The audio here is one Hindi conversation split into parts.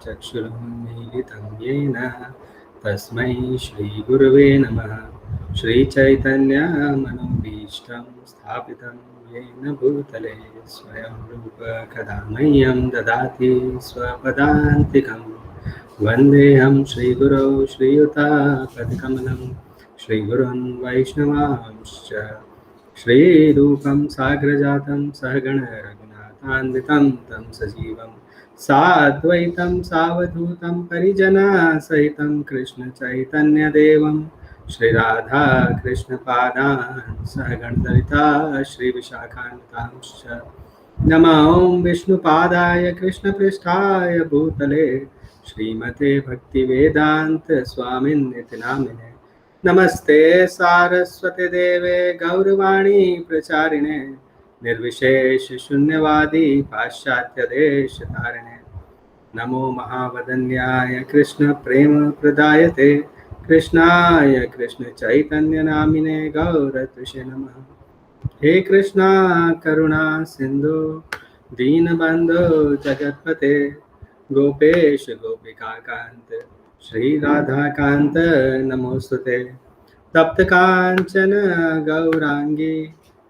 चक्षुरुन्मीलितं येन तस्मै श्रीगुरवे नमः। श्रीचैतन्यमनोभीष्टं स्थापितं येन भूतले स्वयं रूप कदा मह्यं ददाति स्वपदान्तिकं। वन्देऽहं श्रीगुरौ श्रीयुतापदकमलं श्रीगुरुन् वैष्णवांश्च श्रीरूपं साग्रजातं सहगण रघुनाथान्वितं तं सजीवं साद्वैतं सावधूतं परिजनसहितं कृष्णचैतन्यदेवं श्रीराधा कृष्णपादान् सहगणललिता श्रीविशाखान्वितांश्च नमो विष्णुपादाय कृष्णपृष्ठाय भूतले श्रीमते भक्तिवेदान्त स्वामिन्निति नामिने। नमस्ते सारस्वती देवे गौरवाणी प्रचारिणे निर्विशेष शून्यवादी पाश्चात्य देश तारिणे। नमो महावदन्याय कृष्ण प्रेम प्रदायते कृष्णाय कृष्ण चैतन्य नामिने गौरतुषे नमः। हे कृष्णा करुणा सिंधु दीनबंधु जगतपते गोपेश गोपिकाकांत श्री राधाकांत नमोस्तुते। तप्त कांचन गौरांगी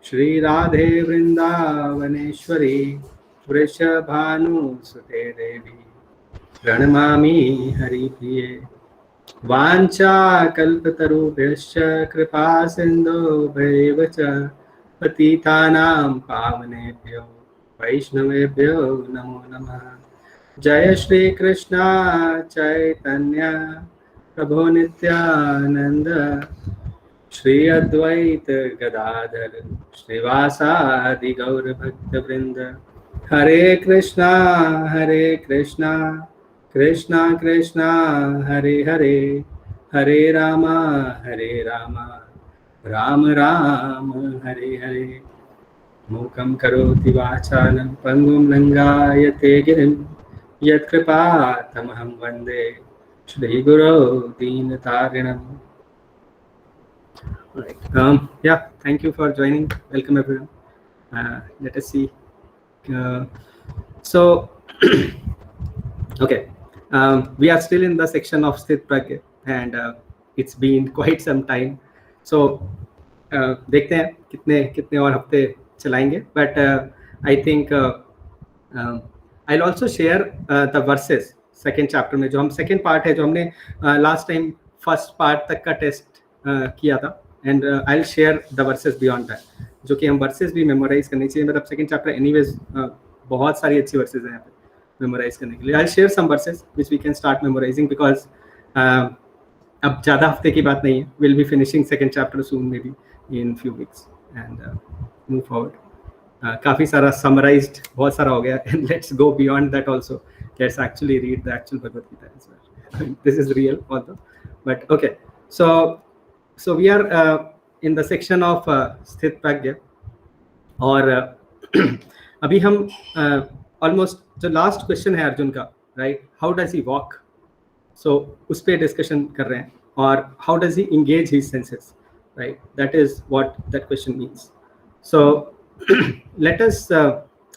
श्री राधे वृंदावनेश्वरी वृषभानुसुते देवी प्रणमामि हरिप्रिये। वाञ्छाकल्पतरुभ्यश्च कृपा सिन्धुभ्यैव च पतितानां पावनेभ्यो वैष्णवेभ्यो नमो नमः। जय श्री कृष्ण चैतन्य प्रभु नित्यानंद श्री अद्वैत गदाधर श्रीवासादि गौर भक्त वृंद। हरे कृष्णा कृष्णा कृष्णा हरे हरे हरे रामा राम राम हरे हरे। मूकं करोति वाचालं पङ्गुं लङ्घयते गिरिं यत्कृपातमहं वन्दे श्रीगुरो दीनतारिणम्। Right. Yeah, thank you for joining. Welcome everyone. Let us see. So, okay, we are still in the section of Sthit Pragya, and it's been quite some time. So, देखते हैं कितने और हफ्ते चलाएंगे. But I think I'll also share the verses second chapter में जो हम second part है जो हमने last time first part तक का test किया था. And I'll share the verses beyond that, जो कि हम verses भी memorize करनी चाहिए. मतलब second chapter anyways बहुत सारी अच्छी verses हैं यहाँ पे memorize करने के लिए. I'll share some verses which we can start memorizing because अब ज़्यादा हफ्ते की बात नहीं है. We'll be finishing second chapter soon, maybe in few weeks, and move forward. काफ़ी सारा summarized बहुत सारा हो गया, and let's go beyond that also. Let's actually read the actual Bhagavad Gita as well. This is real although, but okay. So we are in the section of Sthit Pragya, और अभी हम almost जो last question है अर्जुन का, right? How does he walk? So उस पे discussion कर रहे हैं, और how does he engage his senses, right? That is what that question means. So let us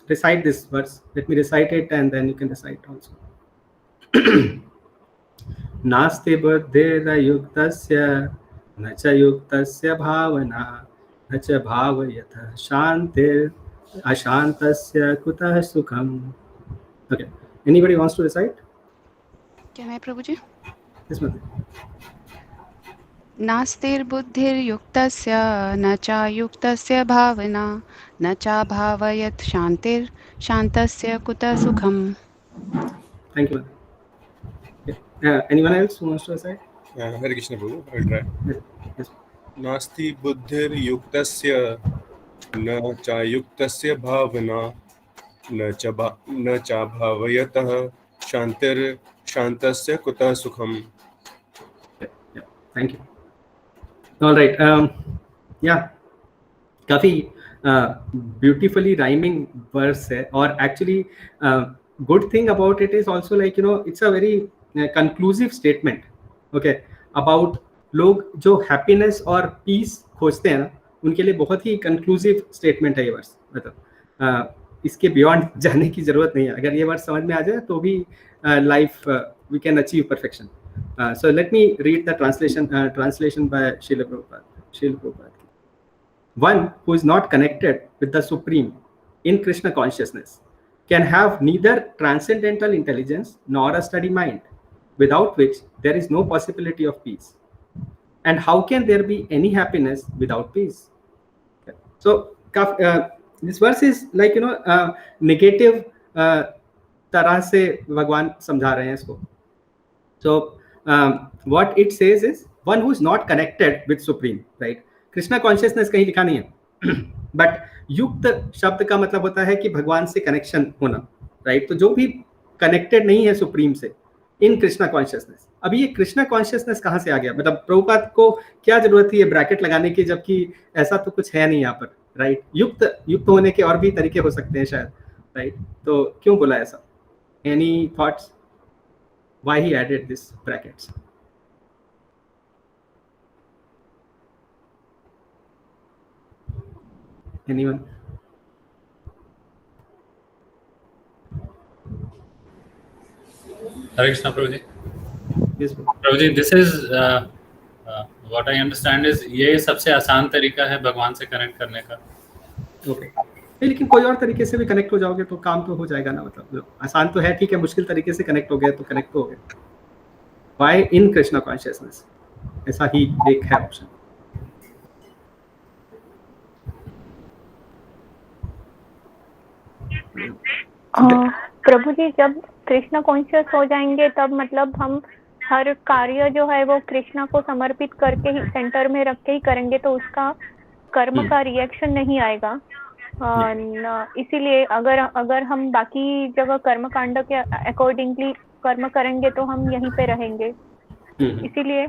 recite this verse. Let me recite it and then you can recite also. नास्ति बुद्धिर्युक्तस्य न च युक्तस्य भावना न च भावयतः शान्तिर् अशान्तस्य कुतः सुखम्. Okay, anybody wants to recite? Can I, Prabhuji? Yes, ma'am. नास्तिर्बुद्धिर्युक्तस्य न चायुक्तस्य भावना न चाभावयत् शान्तिर् शान्तस्य कुतः सुखम्. Thank you. Okay. Anyone else who wants to recite? Hare Krishna Prabhu, I will try. Yes. नास्ति बुद्धिर्युक्तस्य न चायुक्तस्य भावना न चाभावयतः शान्तिर्शान्तस्य कुतः सुखम्. Yeah, thank you. All right. Yeah, काफी beautifully rhyming verse है, और actually good thing about it is also like it's a very conclusive statement. Okay, about लोग जो happiness और peace खोजते हैं ना, उनके लिए बहुत ही conclusive statement है ये verse. मतलब इसके बियॉन्ड जाने की जरूरत नहीं है. अगर ये वर्ड समझ में आ जाए तो भी life we can achieve perfection. So let me read the translation by Srila Prabhupada. One who is not connected with the Supreme in Krishna consciousness can have neither transcendental intelligence nor a steady mind, without which there is no possibility of peace. And how can there be any happiness without peace? Okay. So this verse is like negative तरह से भगवान समझा रहे हैं इसको. So what it says is one who is not connected with Supreme, right? Krishna consciousness कहीं लिखा नहीं है, but युक्त शब्द का मतलब होता है कि भगवान से कनेक्शन होना, राइट? तो जो भी कनेक्टेड नहीं है सुप्रीम से इन कृष्णा कॉन्शियसनेस. अभी ये कृष्णा कॉन्शियसनेस कहाँ से आ गया? मतलब प्रभुपाद को क्या जरूरत थी ये ब्रैकेट लगाने की, जबकि ऐसा तो कुछ है नहीं यहाँ पर, राइट? युक्त होने के और भी तरीके हो सकते हैं शायद, राइट? तो क्यों बोला ऐसा? Any thoughts why he added this brackets? Anyone? Hare Krishna, Prabhuji. Yes, Prabhuji, this is what I understand is ये सबसे आसान तरीका है भगवान से कनेक्ट करने का. ओके. लेकिन कोई और तरीके से भी कनेक्ट हो जाओगे तो काम तो हो जाएगा ना. मतलब आसान तो है, ठीक है, मुश्किल तरीके से कनेक्ट हो गए तो कनेक्ट हो गए. Why in Krishna consciousness? ऐसा ही एक है ऑप्शन. प्रभु जी, जब कृष्णा कॉन्शियस हो जाएंगे तब मतलब हम हर कार्य जो है वो कृष्णा को समर्पित करके ही सेंटर में रख के ही करेंगे, तो उसका कर्म का रिएक्शन नहीं आएगा. इसीलिए अगर हम बाकी जगह कर्म कांड के अकॉर्डिंगली कर्म करेंगे तो हम यहीं पे रहेंगे. इसीलिए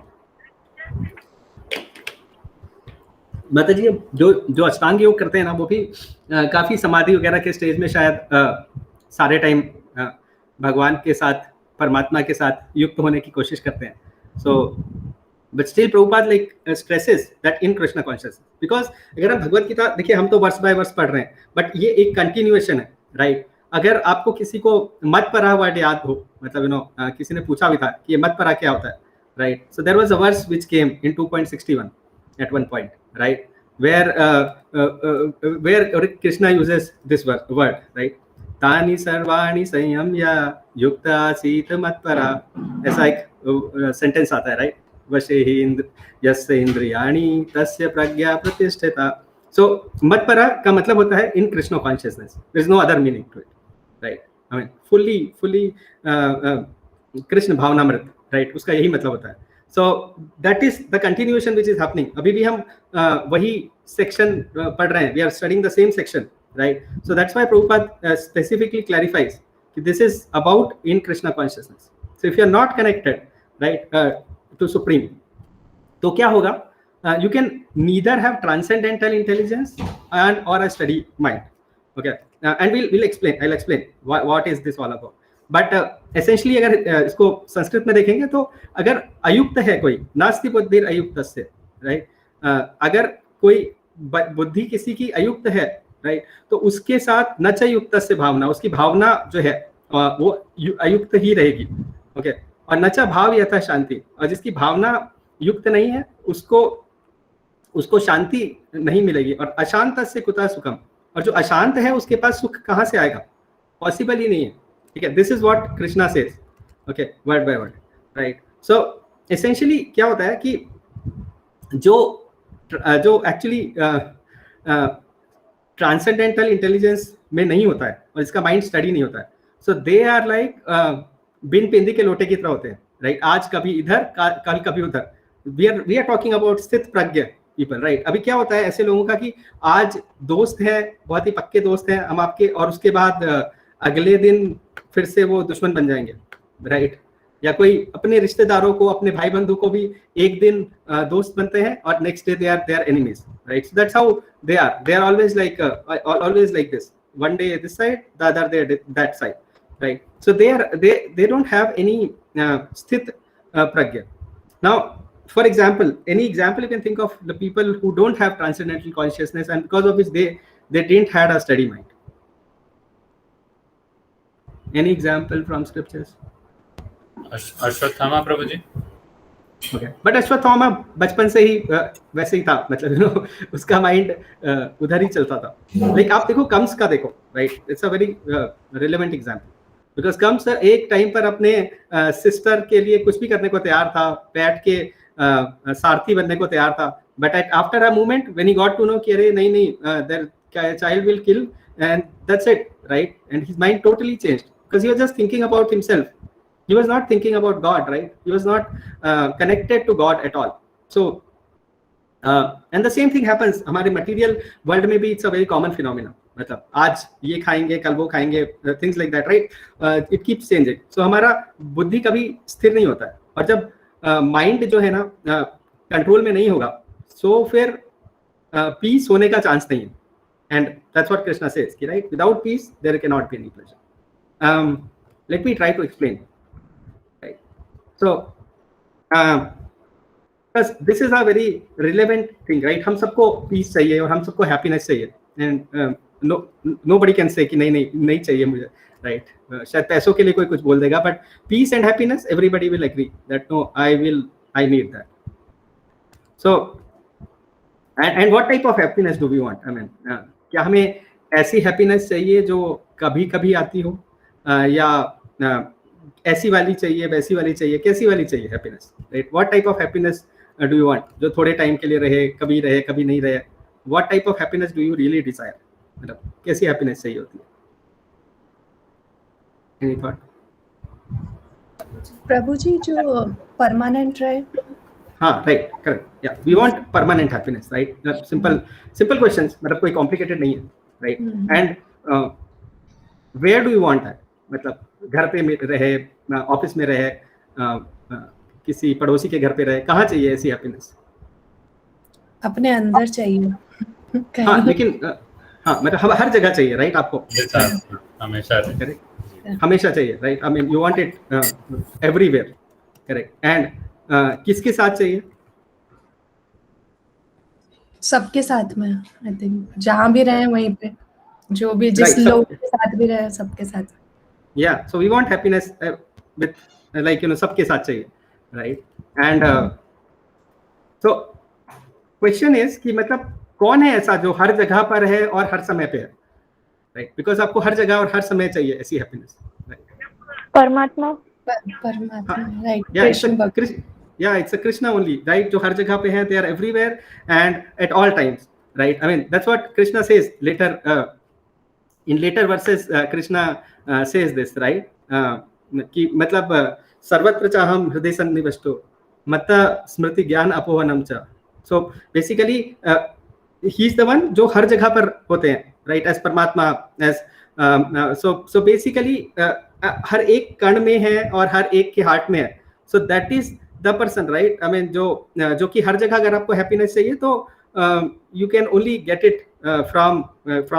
माता जी जो अष्टांग योग करते हैं ना, वो भी काफी समाधि वगैरह के स्टेज में शायद सारे टाइम भगवान के साथ, परमात्मा के साथ युक्त होने की कोशिश करते हैं. So but still Prabhupada like stresses that in Krishna consciousness, because अगर हम भगवत गीता देखिए, हम तो वर्स बाय वर्स पढ़ रहे हैं, बट ये एक कंटिन्यूएशन है, राइट? अगर आपको किसी को मत परा वर्ड याद हो, मतलब किसी ने पूछा भी था कि ये मत परा क्या होता है, right? So there was a verse which came in 2.61 at one point, right, where Krishna uses this word, right? तानि सर्वाणि संयम्य युक्त आसीत मत्परा, ऐसा एक सेंटेंस आता है, राइट? वशे ही यस्य इंद्रियाणि तस्य प्रज्ञा प्रतिष्ठिता. सो मत्परा का मतलब होता है in Krishna consciousness. There is no other meaning to it, right? I mean fully Krishna भावनामृत, राइट? उसका यही मतलब होता है. So that is the continuation which is happening. अभी भी हम वही section पढ़ रहे हैं. We are studying the same section, right? So that's why Prabhupada specifically clarifies that this is about in Krishna consciousness. So if you are not connected, right, to Supreme, तो क्या होगा? You can neither have transcendental intelligence and or a steady mind. Okay, and we'll explain. I'll explain what is this all about. But essentially अगर इसको संस्कृत में देखेंगे तो अगर अयुक्त है कोई, नास्ति बुद्धिर अयुक्तस्य, राइट? अगर कोई बुद्धि किसी की अयुक्त है, राइट, तो उसके साथ न च युक्तस्य भावना, उसकी भावना जो है वो अयुक्त ही रहेगी. ओके, और न च भाव यथा शांति, और जिसकी भावना युक्त नहीं है उसको शांति नहीं मिलेगी. और अशांतस्य कुतः सुखम, और जो अशांत है उसके पास सुख कहाँ से आएगा? पॉसिबल ही नहीं है. ठीक है, this is what Krishna says, okay, word by word, right? So essentially क्या होता है कि जो एक्चुअली ट्रांसेंडेंटल इंटेलिजेंस में नहीं होता है और इसका माइंड स्टडी नहीं होता है, सो दे आर लाइक बिन पेंदी के लोटे की तरह होते हैं, राइट? आज कभी इधर, कल कभी उधर. वी आर टॉकिंग अबाउट स्थित प्रज्ञ पीपल, राइट? अभी क्या होता है ऐसे लोगों का कि आज दोस्त है, बहुत ही पक्के दोस्त हैं हम आपके, और उसके बाद अगले दिन फिर से वो दुश्मन बन जाएंगे, राइट? या कोई अपने रिश्तेदारों को, अपने भाई बंधु को भी एक दिन दोस्त बनते हैं और next day they are enemies, right? So that's how they are always like this, one day this side, the other day that side, right? So they don't have any स्थित pragya. Now for example, any example you can think of the people who don't have transcendental consciousness and because of which they didn't had a steady mind. Any example from scriptures? Ashwatthama प्रभु जी। Okay. बट अश्वत्थामा बचपन से ही वैसे ही था, मतलब यू नो उसका माइंड उधर ही चलता था। लाइक आप देखो कंस का देखो, right, it's a very relevant example, because Kansa एक टाइम पर अपने सिस्टर के लिए कुछ भी करने को तैयार था, पैट के सारथी बनने को तैयार था, but after a moment when he got to know कि अरे नहीं नहीं, their child will kill and that's it, right, and his mind totally changed because he was just thinking about himself. He was not thinking about God, right? He was not connected to God at all. So, and the same thing happens हमारे material world में भी. It's a very common phenomenon. मतलब आज ये खाएंगे, कल वो खाएंगे, things like that, right? It keeps changing. So हमारा बुद्धि कभी स्थिर नहीं होता है, और जब माइंड जो है ना कंट्रोल में नहीं होगा, so फिर पीस होने का चांस नहीं है. And that's what Krishna says, right? Without peace, there cannot be any pleasure. Let me try to explain. So, because this is a very relevant thing, right? हम सबको peace चाहिए और हम सबको happiness चाहिए, and nobody can say कि नहीं चाहिए मुझे, right? शायद पैसों के लिए कोई कुछ बोल देगा, but peace and happiness, everybody will agree that no, I need that. So, and what type of happiness do we want? I mean, क्या हमें ऐसी happiness चाहिए जो कभी कभी आती हो, या ऐसी वाली चाहिए, वैसी वाली चाहिए, कैसी वाली चाहिए happiness, right? What type of happiness do you want, जो थोड़े टाइम के लिए रहे, कभी नहीं रहे? What type of happiness do you really desire, मतलब कैसी हैप्पीनेस चाहिए होती है? Any thought? प्रभु जी, जो परमानेंट रहे. हाँ, राइट, करेक्ट, या we want permanent happiness, right? Simple questions, मतलब कोई कॉम्प्लिकेटेड नहीं है, right? And where do you want that, मतलब घर पे रहे, ऑफिस में रहे, किसी पड़ोसी के घर पे रहे, कहाँ चाहिए ऐसी हैप्पीनेस? अपने अंदर चाहिए. हाँ, लेकिन हाँ, मतलब हर जगह चाहिए, राइट? आपको हमेशा चाहिए, right? I mean you want it everywhere, correct? And किसके साथ चाहिए? सबके साथ में. आई थिंक जहाँ भी रहे वहीं पे, जो भी जिस लोग के साथ भी रहे, सबके साथ. Yeah, so we want happiness with like, you know, सबके साथ चाहिए, right? And so question is कि मतलब कौन है ऐसा जो हर जगह पर है और हर समय पे है, right? Because आपको हर जगह और हर समय चाहिए ऐसी happiness, right? परमात्मा, right? Yeah, it's a Krishna only, right? जो हर जगह पे है, they are everywhere and at all times, right? I mean, that's what Krishna says later. In later verses, Krishna says this, right? कि मतलब सर्वत्र चाहम हृदय सन्निविष्टो मत्ता स्मृति ज्ञान अपोहनम च. So basically, he is the one जो हर जगह पर होते हैं, right? As परमात्मा, as so basically हर एक कण में है और हर एक के हार्ट में है. So that is the person, right? I mean जो कि हर जगह अगर आपको हैप्पीनेस चाहिए तो you can only get it from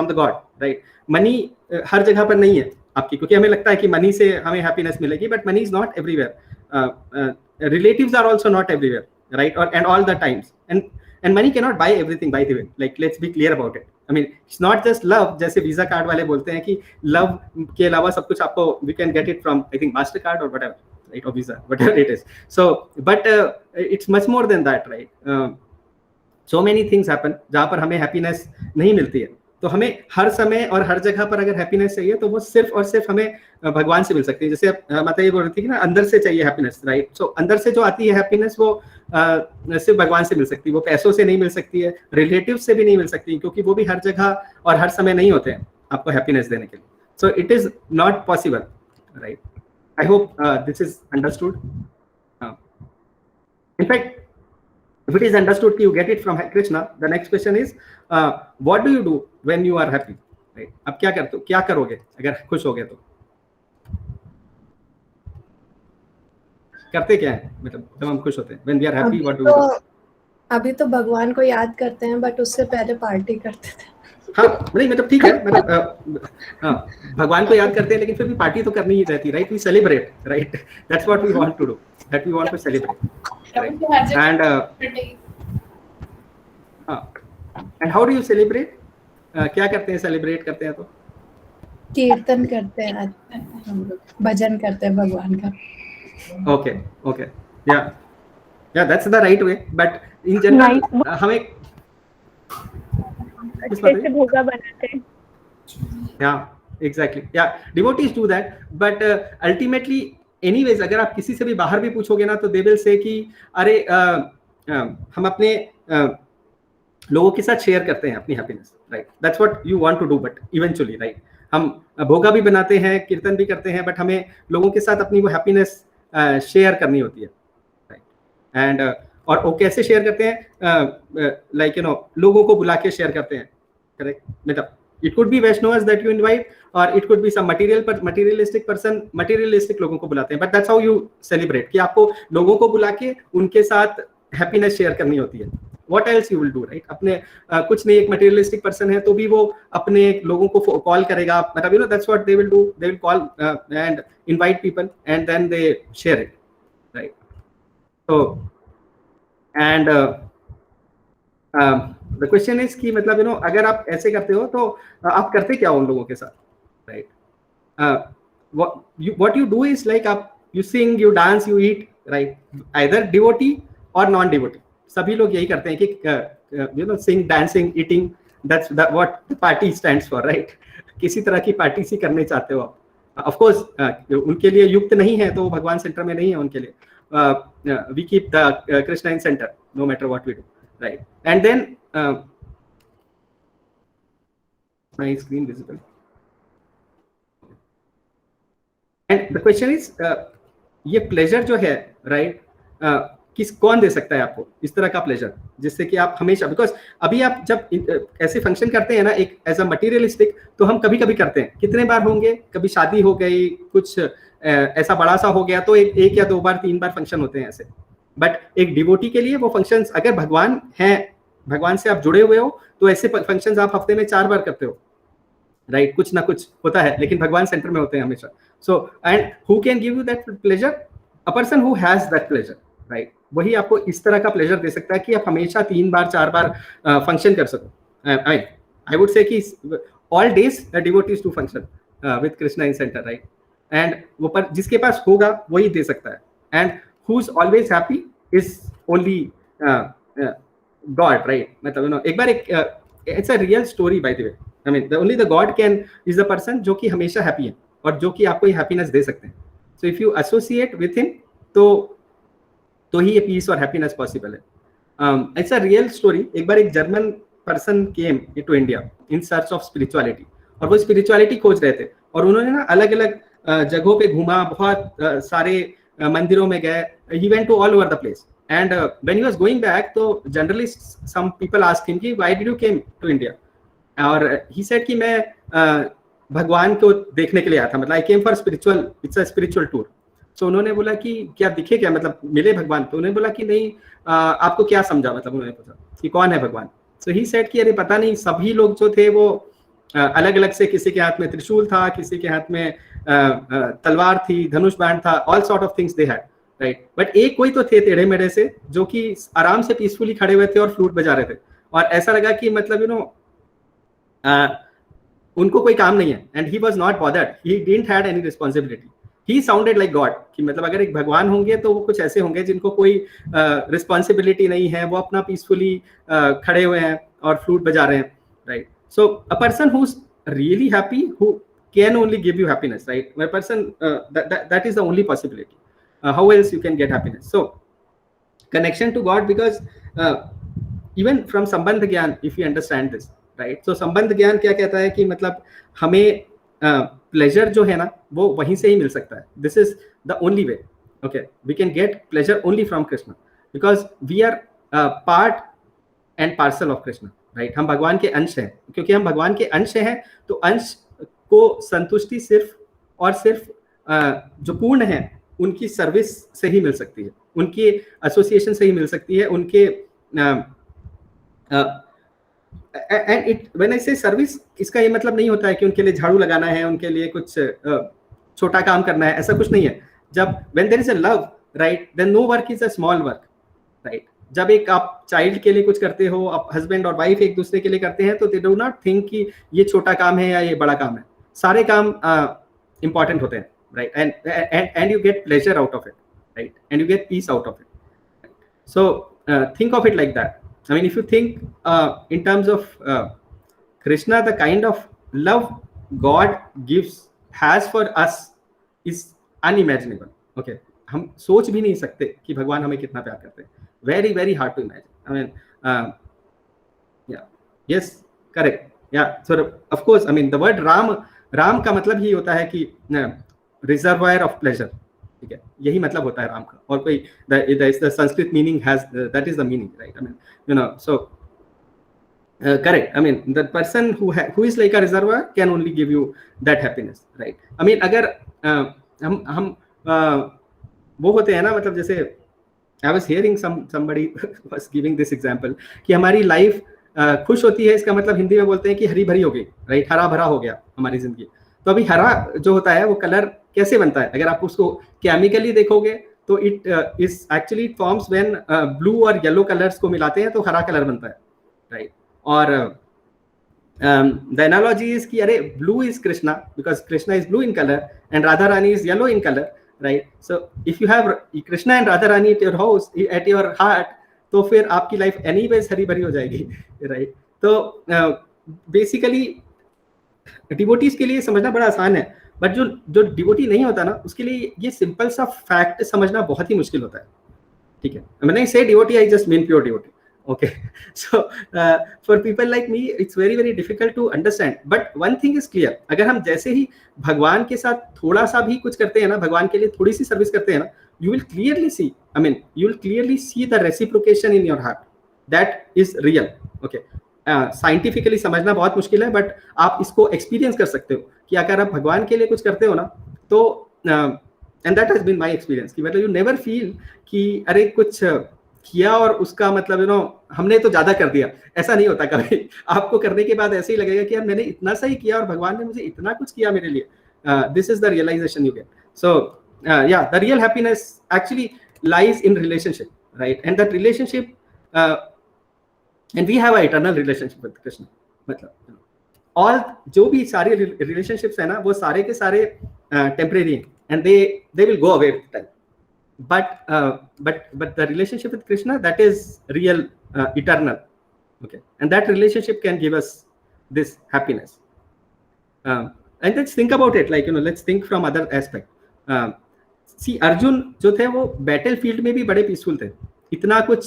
the God, right? Money हर जगह पर नहीं है आपकी, क्योंकि हमें लगता है कि मनी से हमें हैप्पीनेस मिलेगी, but money is not everywhere. Relatives are also not everywhere, right? और and all the times, and money can not buy everything, by the way. Like let's be clear about it. I mean it's not just love, जैसे वीजा कार्ड वाले बोलते हैं कि लव के अलावा सब कुछ आपको we can get it from I think MasterCard और व्हाटएवर, राइट? और Visa, whatever it is. So but it's much more than that, right? So many things happen जहाँ पर हमें हैप्पीनेस नहीं मिलती है. तो हमें हर समय और हर जगह पर अगर हैप्पीनेस चाहिए तो वो सिर्फ और सिर्फ हमें भगवान से मिल सकती है. जैसे माता ये बोल रही थी कि ना अंदर से चाहिए हैप्पीनेस, राइट? सो अंदर से जो आती है हैप्पीनेस वो सिर्फ भगवान से मिल सकती है, वो पैसों से नहीं मिल सकती है, रिलेटिव से भी नहीं मिल सकती, क्योंकि वो भी हर जगह और हर समय नहीं होते हैं आपको हैप्पीनेस देने के लिए. So it is not possible, right? I hope this is understood. In fact if it is understood you get it from Krishna, the next question is what do you do when you are happy, right? अब क्या करोगे अगर खुश हो गए तो? करते क्या है, मतलब जब हम खुश होते हैं, when we are happy, what do we do? अभी तो भगवान को याद करते हैं, बट उससे पहले पार्टी करते थे. हाँ, नहीं मतलब ठीक है, मतलब हाँ, भगवान को याद करते हैं, लेकिन फिर भी पार्टी तो करनी ही रहती, right? We celebrate, right? That's what we want to do, that we want to celebrate, and हाँ, and how do you celebrate? क्या करते हैं सेलिब्रेट करते हैं तो? कीर्तन करते हैं हम लोग, भजन करते हैं भगवान का। ओके ओके, या that's the right way, but in general हमें अच्छे से भोगा बनाते हैं। Exactly, devotees do that, but ultimately anyways अगर आप किसी से भी बाहर भी पूछोगे ना तो दे विल से कि अरे हम अपने लोगों के साथ शेयर करते हैं अपनी happiness, right, that's what you want to do, but eventually right हम भोगा भी बनाते हैं, कीर्तन भी करते हैं, बट हमें लोगों के साथ अपनी वो हैप्पीनेस शेयर करनी होती है, राइट। एंड और वो कैसे शेयर करते हैं, लाइक यू नो लोगों को बुला के शेयर करते हैं, करेक्ट, मतलब it could be Vaishnavas that you invite, or it could be some materialistic person, materialistic लोगों को बुलाते हैं, but that's how you celebrate, कि आपको लोगों को बुला के उनके साथ हैप्पीनेस शेयर करनी होती है। What else you will do, right? अपने कुछ नहीं, एक materialistic person है तो भी वो अपने लोगों को कॉल करेगा, मतलब you know that's what they will do, they will call and invite people and then they share it, right? So and the question is कि मतलब you know अगर आप ऐसे करते हो तो आप करते क्या उन लोगों के साथ, right? what you do is like आप you sing, you dance, you eat, right? either devotee or non devotee, सभी लोग यही करते हैं कि you know sing, dancing, eating, that's what the party stands for, right? किसी तरह की पार्टी सी करने चाहते हो आप, of course उनके लिए युक्त नहीं है तो भगवान सेंटर में नहीं है उनके लिए, we keep the Krishna in center no matter what we do, right? And then my screen visible, and the question is ये प्लेजर जो है, राइट, कौन दे सकता है आपको इस तरह का प्लेजर जिससे कि आप हमेशा, बिकॉज अभी आप जब ऐसे फंक्शन करते हैं ना एक एज अ मटेरियलिस्टिक, तो हम कभी कभी करते हैं, कितने बार होंगे, कभी शादी हो गई, कुछ ऐसा बड़ा सा हो गया तो एक या 2 बार 3 बार फंक्शन होते हैं ऐसे, बट एक डिवोटी के लिए वो फंक्शंस, अगर भगवान हैं, भगवान से आप जुड़े हुए हो तो ऐसे फंक्शंस आप हफ्ते में 4 बार करते हो, राइट? कुछ ना कुछ होता है, लेकिन भगवान सेंटर में होते हैं हमेशा। So and who can give you that pleasure? A person who has that pleasure, right? वही आपको इस तरह का प्लेजर दे सकता है कि आप हमेशा 3 बार 4 बार फंक्शन कर सको। आई वुड से कि all days the devotees to function with Krishna in center, right? And वो पर जिसके पास होगा वही दे सकता है, and who is always happy is only God, right? मतलब यू नो एक बार it's a real story by the way, I mean only the God can is the person जो कि हमेशा हैप्पी है और जो कि आपको ये हैप्पीनेस दे सकते हैं। So if you associate with him तो ही ये पीस और हैप्पीनेस पॉसिबल है। It's a real story. एक बार एक German person came to India in search of spirituality, और वो स्पिरिचुअलिटी खोज रहे थे, और उन्होंने ना अलग अलग जगहों पे घूमा, बहुत सारे मंदिरों में गए, he went to all over the place, and when he was going back तो generally some people asked him कि why did you came to India, और ही सेड कि मैं भगवान को देखने के लिए आया था, मतलब I came for spiritual, it's a spiritual tour. तो उन्होंने बोला कि क्या दिखे क्या, मतलब मिले भगवान? तो उन्होंने बोला कि नहीं, आपको क्या समझा, मतलब उन्होंने पूछा कि कौन है भगवान? सो ही सेड कि अरे पता नहीं, सभी लोग जो थे वो अलग अलग से, किसी के हाथ में त्रिशूल था, किसी के हाथ में तलवार थी, धनुष बाण था, all sort of things they had, right? But एक कोई तो थे टेढ़े मेढ़े से जो कि आराम से पीसफुली खड़े हुए थे और फ्लूट बजा रहे थे, और ऐसा लगा कि मतलब यू नो उनको कोई काम नहीं है, and he was not bothered, he didn't had any responsibility, he sounded like God, कि मतलब अगर एक भगवान होंगे तो वो कुछ ऐसे होंगे जिनको कोई रिस्पांसिबिलिटी नहीं है, वो अपना पीसफुली खड़े हुए हैं और फ्लूट बजा रहे हैं, right? So a person who is really happy, who can only give you happiness, right? A person that is the only possibility. How else you can get happiness? So connection to God, because even from संबंध ज्ञान, if you understand this, right? So संबंध ज्ञान क्या कहता है कि मतलब हमें pleasure जो है ना वो वहीं से ही मिल सकता है. This is the only way. Okay, we can get pleasure only from Krishna because we are part and parcel of Krishna, right? हम भगवान के अंश हैं, क्योंकि हम भगवान के अंश हैं तो अंश को संतुष्टि सिर्फ और सिर्फ जो पूर्ण है उनकी सर्विस से ही मिल सकती है, उनकी एसोसिएशन से ही मिल सकती है, उनके एंड इट व्हेन आई से सर्विस, इसका ये मतलब नहीं होता है कि उनके लिए झाड़ू लगाना है, उनके लिए कुछ छोटा काम करना है, ऐसा कुछ नहीं है. जब when there is a love, right, then no work is a small work, right. जब एक आप चाइल्ड के लिए कुछ करते हो, आप हस्बैंड और वाइफ एक दूसरे के लिए करते हैं, तो दे डू नॉट थिंक कि ये छोटा काम है या ये बड़ा काम है. सारे काम important होते हैं, right? And you get pleasure out of it, right? And you get peace out of it. So think of it like that. I mean, if you think in terms of Krishna, the kind of love God has for us is unimaginable. Okay, हम सोच भी नहीं सकते कि भगवान हमें कितना प्यार करते हैं. Very, very hard to imagine. I mean, yeah, yes, correct. Yeah, so of course, I mean, the word Ram का मतलब ही होता है कि रिजर्वायर ऑफ प्लेजर, ठीक है, यही मतलब होता है राम का. और कोई the Sanskrit meaning has that is the meaning, right? I mean, you know, so correct. I mean, the person who is like a reservoir can only give you that happiness, right? I mean, अगर हम वो होते हैं ना, मतलब जैसे I was hearing somebody was giving this example कि हमारी लाइफ खुश होती है, इसका मतलब हिंदी में बोलते हैं कि हरी भरी हो गई, राइट? हरा भरा हो गया हमारी जिंदगी. तो अभी हरा जो होता है वो कलर कैसे बनता है? अगर आप उसको केमिकली देखोगे तो it is actually forms when blue और येलो कलर्स को मिलाते हैं तो हरा कलर बनता है, राइट? और द एनालॉजी इज कि अरे blue is Krishna because Krishna is blue in colour and Radha Rani is yellow in colour, right? So if you have Krishna and Radha Rani at your house, at your heart, तो फिर आपकी लाइफ एनीवेज हरी भरी हो जाएगी, राइट? तो बेसिकली डिवोटीज के लिए समझना बड़ा आसान है, बट जो डिवोटी नहीं होता ना, उसके लिए ये सिंपल सा फैक्ट समझना बहुत ही मुश्किल होता है, ठीक है? When I say devotee, I just mean pure devotee. Okay, so for people like me, it's very very difficult to understand. But one thing is clear, अगर हम जैसे ही भगवान के साथ थोड़ा सा भी कुछ करते हैं ना, भगवान के लिए थोड़ी सी सर्विस करते हैं ना, you will clearly see, I mean, you will clearly see the reciprocation in your heart. That is real. Okay. Scientifically समझना बहुत मुश्किल है, बट आप इसको एक्सपीरियंस कर सकते हो कि अगर आप भगवान के लिए कुछ करते हो ना, तो and that has been my experience कि मतलब यू नेवर फील कि अरे कुछ किया और उसका मतलब यू नो हमने तो ज्यादा कर दिया, ऐसा नहीं होता कभी. आपको करने के बाद ऐसे ही लगेगा कि यार मैंने इतना सही किया और भगवान ने मुझे इतना कुछ किया मेरे लिए. This is the realization you get. So yeah, the real happiness actually lies in relationship, right? And that relationship and we have an eternal relationship with Krishna. मतलब all जो भी सारे relationships है ना, वो सारे के सारे temporary हैं and they will go away with time. But the relationship with Krishna, that is real, eternal. Okay, and that relationship can give us this happiness. And let's think about it, like, you know, let's think from other aspect. See, Arjun जो थे वो battlefield में भी बड़े peaceful थे. इतना कुछ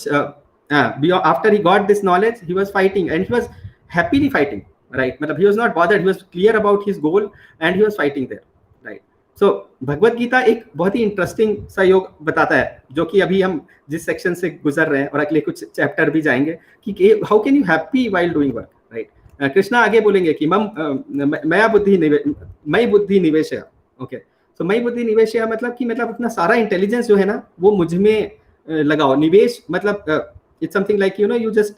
after he got this knowledge, he was fighting and he was happily fighting, right? मतलब he was not bothered, he was clear about his goal and he was fighting there, right? So Bhagavad Gita एक बहुत ही इंटरेस्टिंग सा योग बताता है, जो कि अभी हम जिस सेक्शन से गुजर रहे हैं और अगले कुछ चैप्टर भी जाएंगे कि how can you happy while doing work, right? Krishna आगे बोलेंगे कि मई बुद्धि निवेशय. ओके, सो मई बुद्धि निवेशय मतलब कि मतलब अपना सारा इंटेलिजेंस जो है ना वो मुझ में लगाओ. निवेश मतलब it's something like, you know, you just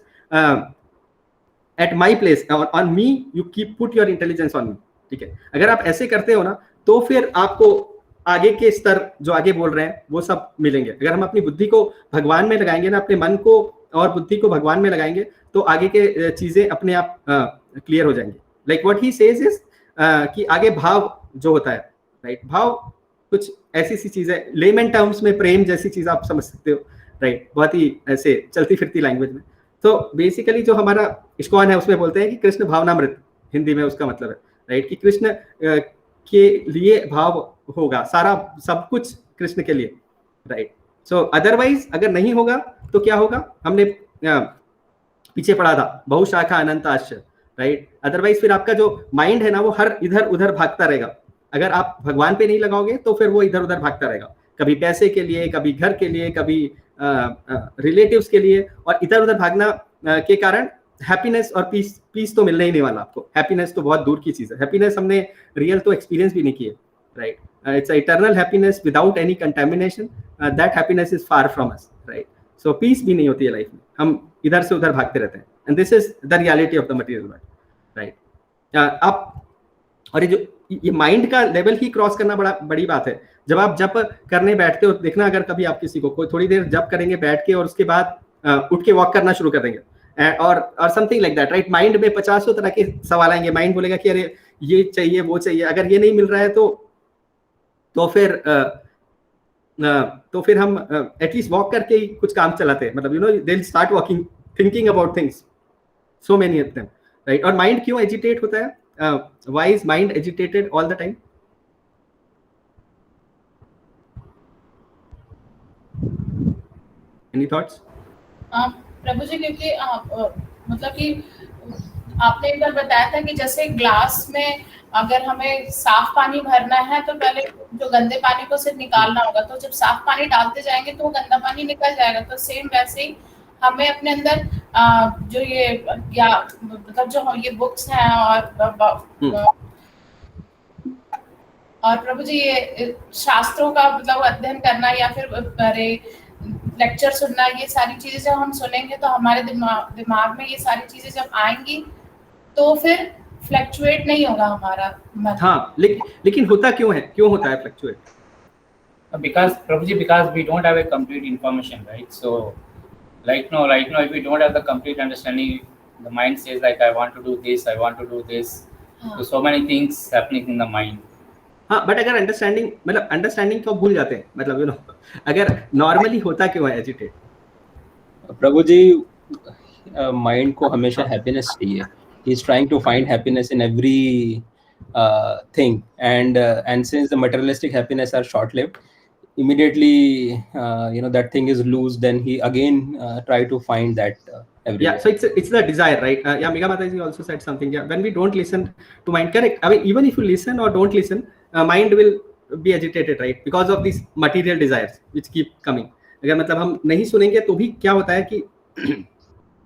at my place, on me, you put your intelligence on me, ठीक है? अगर आप ऐसे करते हो ना, तो फिर आपको आगे के स्तर जो आगे बोल रहे हैं वो सब मिलेंगे. अगर हम अपनी बुद्धि को भगवान में लगाएंगे ना, अपने मन को और बुद्धि को भगवान में लगाएंगे, तो आगे के चीजें अपने आप क्लियर हो जाएंगी. Like what he says is कि आगे भाव जो होता है, राइट? भाव कुछ ऐसी सी चीज है, लेमन टर्म्स में प्रेम जैसी चीज आप समझ सकते हो, राइट? बहुत ही ऐसे चलती फिरती लैंग्वेज में. तो बेसिकली जो हमारा इस्कॉन है उसमें बोलते हैं कि कृष्ण भावनामृत, हिंदी में उसका मतलब है, राइट? कि कृष्ण के लिए भाव होगा, सारा सब कुछ कृष्ण के लिए, राइट? सो अदरवाइज अगर नहीं होगा तो क्या होगा? हमने पीछे पढ़ा था बहुशाखा अनंत आश्चर्य, राइट? अदरवाइज फिर आपका जो माइंड है ना वो हर इधर उधर भागता रहेगा. अगर आप भगवान पे नहीं लगाओगे तो फिर वो इधर उधर भागता रहेगा, कभी पैसे के लिए, कभी घर के लिए, कभी रिलेटिव्स के लिए, और इधर उधर भागना के कारण हैप्पीनेस और पीस तो मिलने ही नहीं वाला आपको. हैप्पीनेस तो बहुत दूर की चीज है. हैप्पीनेस हमने रियल तो एक्सपीरियंस भी नहीं किए, right? It's eternal happiness without any contamination. That happiness is far from us, right? So peace भी नहीं होती है लाइफ में, हम इधर से उधर भागते रहते हैं. And this is the reality of the material world, right? आप और ये माइंड का लेवल ही क्रॉस करना बड़ी बात है. जब आप जप करने बैठते हो, देखना अगर कभी आप किसी को कोई थोड़ी देर जप करेंगे बैठ के और उसके बाद उठ के वॉक करना शुरू कर देंगे, और something like that, right? Mind में 50 तरह के सवाल आएंगे, माइंड बोलेगा कि अरे ये चाहिए वो चाहिए, अगर ये नहीं मिल रहा है तो फिर हम एटलीस्ट वॉक करके ही कुछ काम चलाते हैं, मतलब you know they will start walking, thinking about things, so many of them, right? और माइंड क्यों एजिटेट होता है? Why is mind agitated all the time? Any thoughts? Prabhu ji, क्योंकि मतलब कि आपने एक बार बताया था कि जैसे ग्लास में अगर हमें साफ पानी भरना है तो पहले जो गंदे पानी को सिर्फ निकालना होगा, तो जब साफ पानी डालते जाएंगे तो वो गंदा पानी निकल जाएगा। तो सेम वैसे ही हमें अपने अंदर जो ये या मतलब जो ये बुक्स हैं और प्रभु जी ये शास्त्रों का मतलब अध्ययन करना या फिर लेक्चर सुनना, ये सारी चीजें जब हम सुनेंगे तो हमारे दिमाग में ये सारी चीजें जब आएंगी तो फिर फ्लक्चुएट नहीं होगा हमारा मन। हाँ, लेकिन होता क्यों है, क्यों होता है fluctuate? Because Prabhuji, because we don't have a complete information, right? So right now if we don't have the complete understanding, the mind says like I want to do this, I want to do this. So many things happening in the mind. हाँ, बट अगर अंडरस्टैंडिंग को भूल जाते हैं, मतलब यू नो अगर नॉर्मली होता क्यों है एजिटेट? प्रभु जी, माइंड को हमेशा हैप्पीनेस चाहिए. He is trying to find happiness in every thing, and since the materialistic happiness are short lived, immediately that thing is loose, then he again try to find that everywhere. So it's the desire, right? Megha Mataji also said something. When we don't listen to mind, correct? I mean, even if you listen or don't listen, mind will be agitated, right? Because of these material desires which keep coming. अगर मतलब हम नहीं सुनेंगे तो भी क्या होता है कि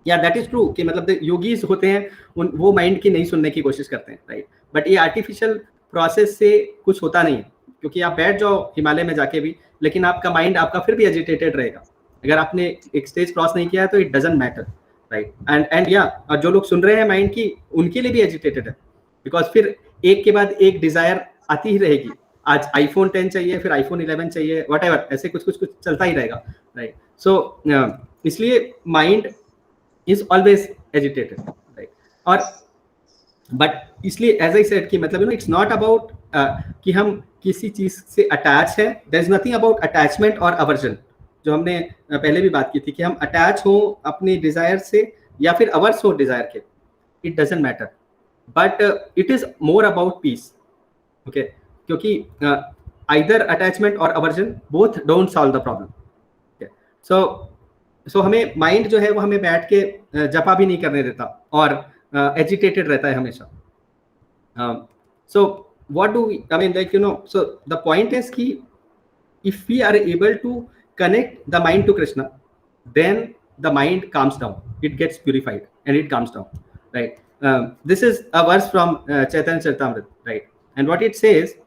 दैट इज ट्रू कि मतलब योगीज होते हैं वो माइंड की नहीं सुनने की कोशिश करते हैं, राइट? बट ये आर्टिफिशियल प्रोसेस से कुछ होता नहीं है, क्योंकि आप बैठ जाओ हिमालय में जाके भी, लेकिन आपका माइंड आपका फिर भी एजिटेटेड रहेगा. अगर आपने एक स्टेज क्रॉस नहीं किया है तो it doesn't matter, right? And और जो लोग सुन रहे हैं माइंड की, उनके लिए भी एजिटेटेड है, बिकॉज फिर एक के बाद एक डिजायर आती ही रहेगी. आज आईफोन 10 चाहिए, फिर आईफोन 11 चाहिए, व्हाटएवर, ऐसे कुछ चलता ही रहेगा, राइट? सो इसलिए mind is always agitated, right? और बट इसलिए एज आई सेड कि मतलब इट्स नॉट अबाउट कि हम किसी चीज से अटैच है. There is nothing about attachment और अवर्जन, जो हमने पहले भी बात की थी कि हम अटैच हो अपने डिजायर से या फिर अवर्स हो डिजायर के, it doesn't matter, but it is more about peace. Okay, क्योंकि आइदर अटैचमेंट और aversion both don't solve the problem. So हमें माइंड जो है वो हमें बैठ के जपा भी नहीं करने देता और एजिटेटेड रहता है हमेशा. सो what do we, I mean, like, so the point is ki if we are able to connect the mind to Krishna, then the mind calms down, it gets purified and it calms down, right? This is a verse from Chaitanya Charitamrita, right? And what it says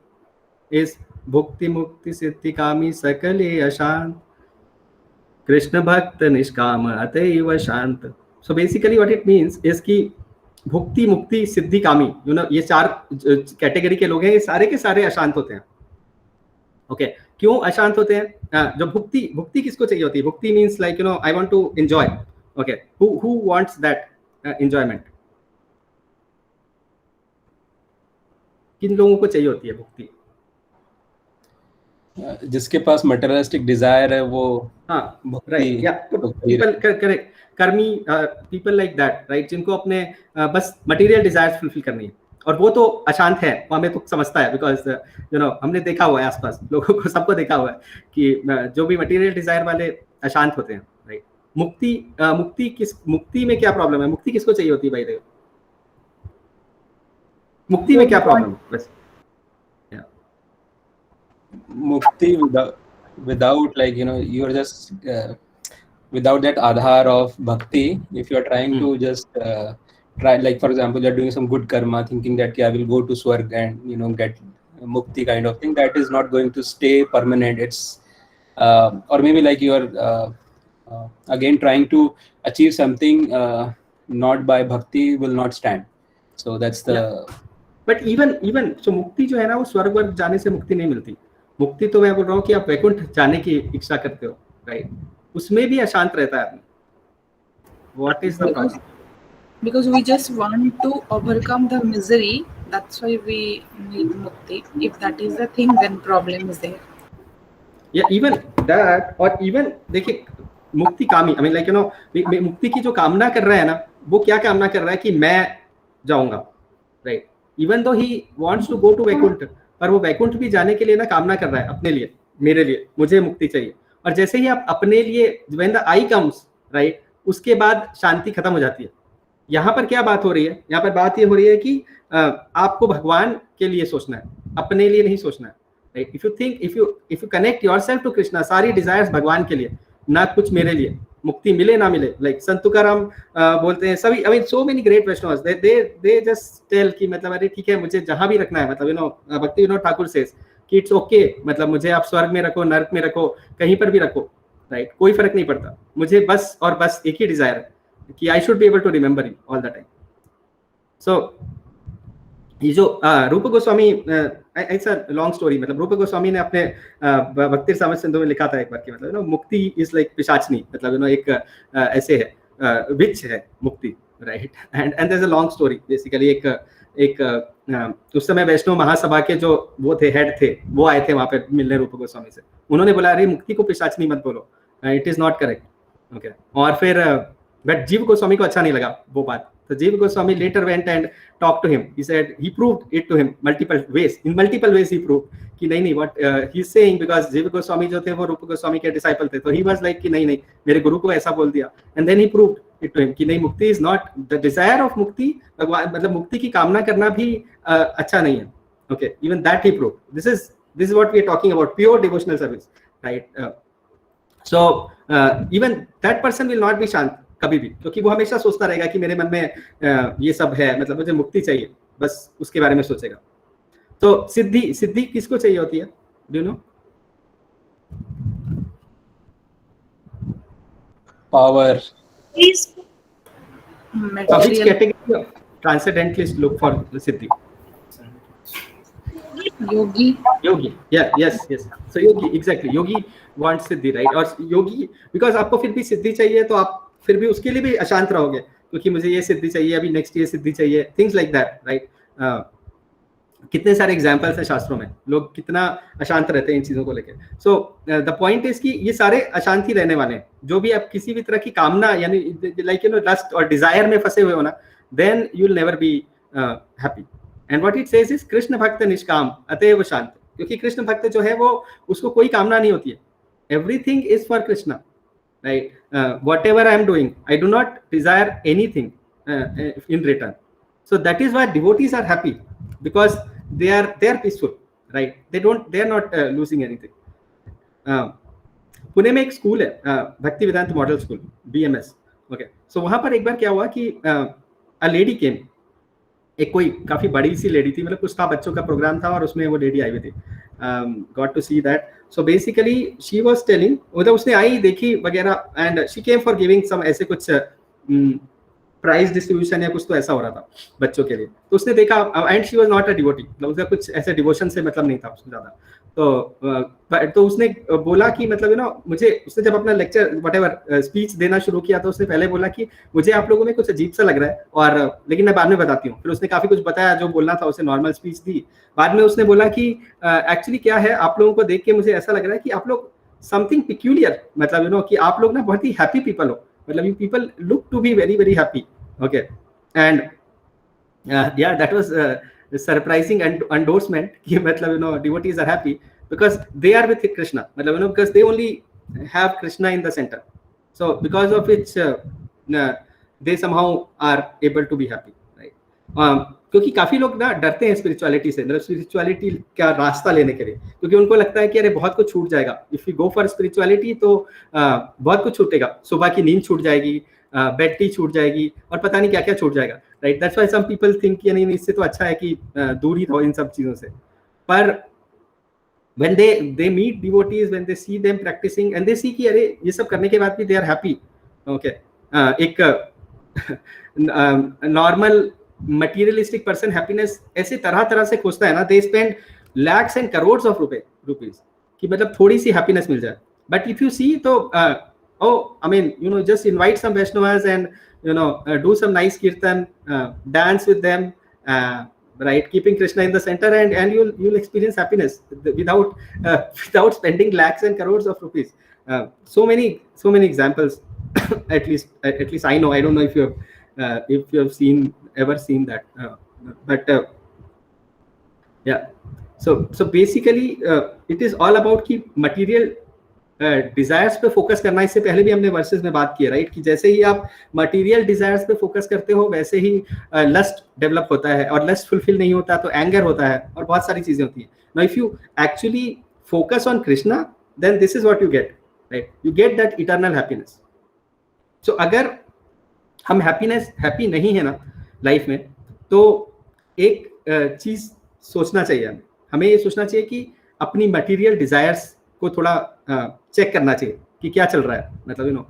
is bhukti mukti siddhi kami sakale ashant Krishna bhakta nishkama ataiva shant. So basically what it means is ki भुक्ति मुक्ति सिद्धि कामी, ये 4 कैटेगरी के लोग हैं, ये सारे के सारे अशांत होते हैं. ओके, क्यों अशांत होते हैं? जो भुक्ति किसको चाहिए होती है? भुक्ति means like I want to enjoy. Okay, who wants that enjoyment? किन लोगों को चाहिए होती है भुक्ति? जिसके पास मटेरियलिस्टिक डिजायर है वो. हाँ, राइट, या करेक्ट, कर्मी पीपल लाइक दैट, राइट? जिनको अपने बस मटेरियल डिजायर्स फुलफिल करनी है, और वो तो अशांत है, वो हमें तो समझता है, बिकॉज हमने देखा हुआ है आसपास लोगों को, सबको देखा हुआ है कि जो भी मटेरियल डिजायर वाले अशांत होते हैं, राइट? मुक्ति में क्या प्रॉब्लम है? मुक्ति किसको चाहिए होती है भाई? मुक्ति में क्या प्रॉब्लम है? Mukti without like you are just without that aadhar of bhakti. If you are trying to just try, like for example, you are doing some good karma, thinking that I will go to Swarg and get mukti kind of thing, that is not going to stay permanent. It's or maybe like you are again trying to achieve something not by bhakti will not stand. So that's the. But even so मुक्ति जो है ना, वो स्वर्ग वर्ग जाने से मुक्ति नहीं मिलती. मुक्ति तो मैं बोल रहा हूँ कि आप वैकुंठ जाने की इच्छा करते हो, राइट? उसमें भी अशांत रहता है आदमी. what is the problem? Because we just want to overcome the misery, that's why we need mukti. If that is the thing, then problem is there. Yeah, even that, or even देखिए मुक्ति कामी, I mean like you know, मुक्ति की जो कामना कर रहा है ना, वो क्या कामना कर रहा है कि मैं जाऊंगा, right? Even though he wants to go to Vaikuntha, पर वो वैकुंठ भी जाने के लिए ना कामना कर रहा है अपने लिए, मेरे लिए, मुझे मुक्ति चाहिए। और जैसे ही आप अपने लिए, when the I comes, right, उसके बाद शांति खत्म हो जाती है। यहाँ पर क्या बात हो रही है? यहाँ पर बात ये हो रही है कि आपको भगवान के लिए सोचना है, अपने लिए नहीं सोचना है। Right? If you think, if you connect yourself to Krishna, सारी desires भगवान के लिए, ना कुछ मेरे लिए, मुक्ति मिले ना मिले। Like संत तुकाराम बोलते हैं, सभी, I mean so many great Vaishnavas, they just tell कि मतलब अरे ठीक है, मुझे जहाँ भी रखना है, मतलब you know, भक्ति विनोद ठाकुर says कि it's okay, मतलब मुझे आप स्वर्ग में रखो, नरक में रखो, कहीं पर भी रखो, right? कोई फर्क नहीं पड़ता, मुझे बस और बस एक ही desire है कि I should be able to remember you all the time. So ये जो रूप गोस्वामी, ऐसा लॉन्ग स्टोरी, मतलब रूप गोस्वामी ने अपने भक्ति रसामृत सिंधु में लिखा था एक बार कि मतलब नो मुक्ति इज लाइक पिशाचनी, मतलब नो एक ऐसे है, विच है मुक्ति, right? And there is a long story. Basically एक उस समय वैष्णव महासभा के जो वो थे, हेड थे, वो आए थे वहां पे मिलने रूप गोस्वामी से। उन्होंने बोला अरे मुक्ति को पिशाचनी मत बोलो, it is not correct, okay. और फिर बट जीव गोस्वामी को अच्छा नहीं लगा वो बात, तो जीव Goswami later went and talked to him. He said he proved it to him multiple ways. In multiple ways he proved कि नहीं what he's saying, because जीव गोस्वामी जो थे वो रूप गोस्वामी के डिसाइपल थे, तो he was like कि नहीं मेरे गुरु को ऐसा बोल दिया, and then he proved it to him कि नहीं, मुक्ति is not the desire of मुक्ति, भगवान मतलब मुक्ति की कामना करना भी अच्छा नहीं है, okay? Even that he proved. This is what we are talking about, pure devotional service, right? So even that person will not be शांत कभी भी, क्योंकि वो हमेशा सोचता रहेगा कि मेरे मन में ये सब है, मतलब मुझे मुक्ति चाहिए, बस उसके बारे में सोचेगा। तो सिद्धि किसको चाहिए होती है? Do you know? Power. Which category of transcendentalists look for siddhi? Yogi. Yeah, yes. So yogi, exactly. Yogi wants siddhi, right? और yogi, because आपको फिर भी सिद्धि चाहिए, तो आप फिर भी उसके लिए भी अशांत रहोगे, क्योंकि मुझे ये सिद्धि चाहिए, अभी नेक्स्ट ये सिद्धि चाहिए, थिंग्स लाइक दैट, राइट? कितने सारे एग्जांपल्स हैं शास्त्रों में, लोग कितना अशांत रहते हैं इन चीजों को लेकर। सो द पॉइंट इज कि ये सारे अशांति रहने वाले हैं। जो भी आप किसी भी तरह की कामना, यानी लाइक यू नो लस्ट और डिजायर में फंसे हुए हो ना, then you will never be happy. And what it says is Krishna भक्त निष्काम अतएव शांत, क्योंकि कृष्ण भक्त जो है वो उसको कोई कामना नहीं होती है, everything is for Krishna, right? Whatever I am doing, I do not desire anything in return. So that is why devotees are happy, because they are peaceful, right? They are not losing anything. Pune में एक स्कूल है, Bhaktivedanta model school, BMS, okay? So वहां पर एक बार क्या हुआ कि a lady came, एक कोई काफी बड़ी सी लेडी थी, मतलब कुछ था, बच्चों का प्रोग्राम था और उसमें वो लेडी आई हुई थी। Got to see that. So basically she was telling, मतलब उसने आई देखी वगैरह, and she came for giving some ऐसे कुछ प्राइज डिस्ट्रीब्यूशन या कुछ तो ऐसा हो रहा था बच्चों के लिए। तो उसने देखा, and she was not a devotee, मतलब उसका कुछ ऐसे डिवोशन से मतलब नहीं था उसको ज्यादा। तो उसने बोला कि मतलब यू नो मुझे, उसने जब अपना लेक्चर व्हाटएवर स्पीच देना शुरू किया, तो उसने पहले बोला कि मुझे आप लोगों में कुछ अजीब सा लग रहा है, और लेकिन मैं बाद में बताती हूँ। फिर उसने काफी कुछ बताया, जो बोलना था उसे नॉर्मल स्पीच दी। बाद में उसने बोला कि एक्चुअली क्या है, आप लोगों को देख के मुझे ऐसा लग रहा है कि आप लोग समथिंग पिक्यूलियर, मतलब यू नो कि आप लोग ना बहुत ही हैप्पी पीपल हो, मतलब you people look to be very very happy, okay? And yeah, that was a surprising endorsement कि मतलब you know devotees are happy because they are with Krishna, मतलब you know because they only have Krishna in the center, so because of which they somehow are able to be happy, right? क्योंकि काफी लोग ना डरते हैं स्पिरिचुअलिटी से, मतलब स्पिरिचुअलिटी का रास्ता लेने के लिए, क्योंकि उनको लगता है कि अरे बहुत कुछ छूट जाएगा, if you go for spirituality तो बहुत कुछ छूटेगा, सुबह की नींद छूट जाएगी, बेड टी छूट जाएगी, और पता नहीं क्या क्या छूट जाएगा, right? That's why some people think कि नहीं इससे तो अच्छा है कि दूर ही रहो इन सब चीजों से। पर when they meet devotees, when they see them practicing and they see कि अरे ये सब करने के बाद भी they are happy, okay? एक नॉर्मल मटीरियलिस्टिक पर्सन हैप्पीनेस ऐसे तरह तरह से खोजता है ना, they spend lakhs and crores of rupees कि मतलब थोड़ी सी हैप्पीनेस मिल जाए। बट इफ यू सी तो oh, I mean, just invite some Vaishnavas and do some nice kirtan, dance with them, right? Keeping Krishna in the center, and you'll experience happiness without without spending lakhs and crores of rupees. So many examples. at least I know. I don't know if you have ever seen that, but yeah. So basically it is all about कि material डिजायर्स पे फोकस करना. इससे पहले भी हमने वर्सेस में बात की है, राइट, कि जैसे ही आप मटेरियल डिजायर्स पे फोकस करते हो वैसे ही लस्ट डेवलप होता है, और लस्ट फुलफिल नहीं होता तो एंगर होता है, और बहुत सारी चीजें होती हैं. Now if you actually focus on Krishna, then this is what you get, right? You get that eternal happiness. So अगर हम हैप्पी नहीं है ना लाइफ में, तो एक चीज सोचना चाहिए हमें ये सोचना चाहिए कि अपनी मटेरियल डिजायर्स को थोड़ा चेक करना चाहिए कि क्या चल रहा है. मतलब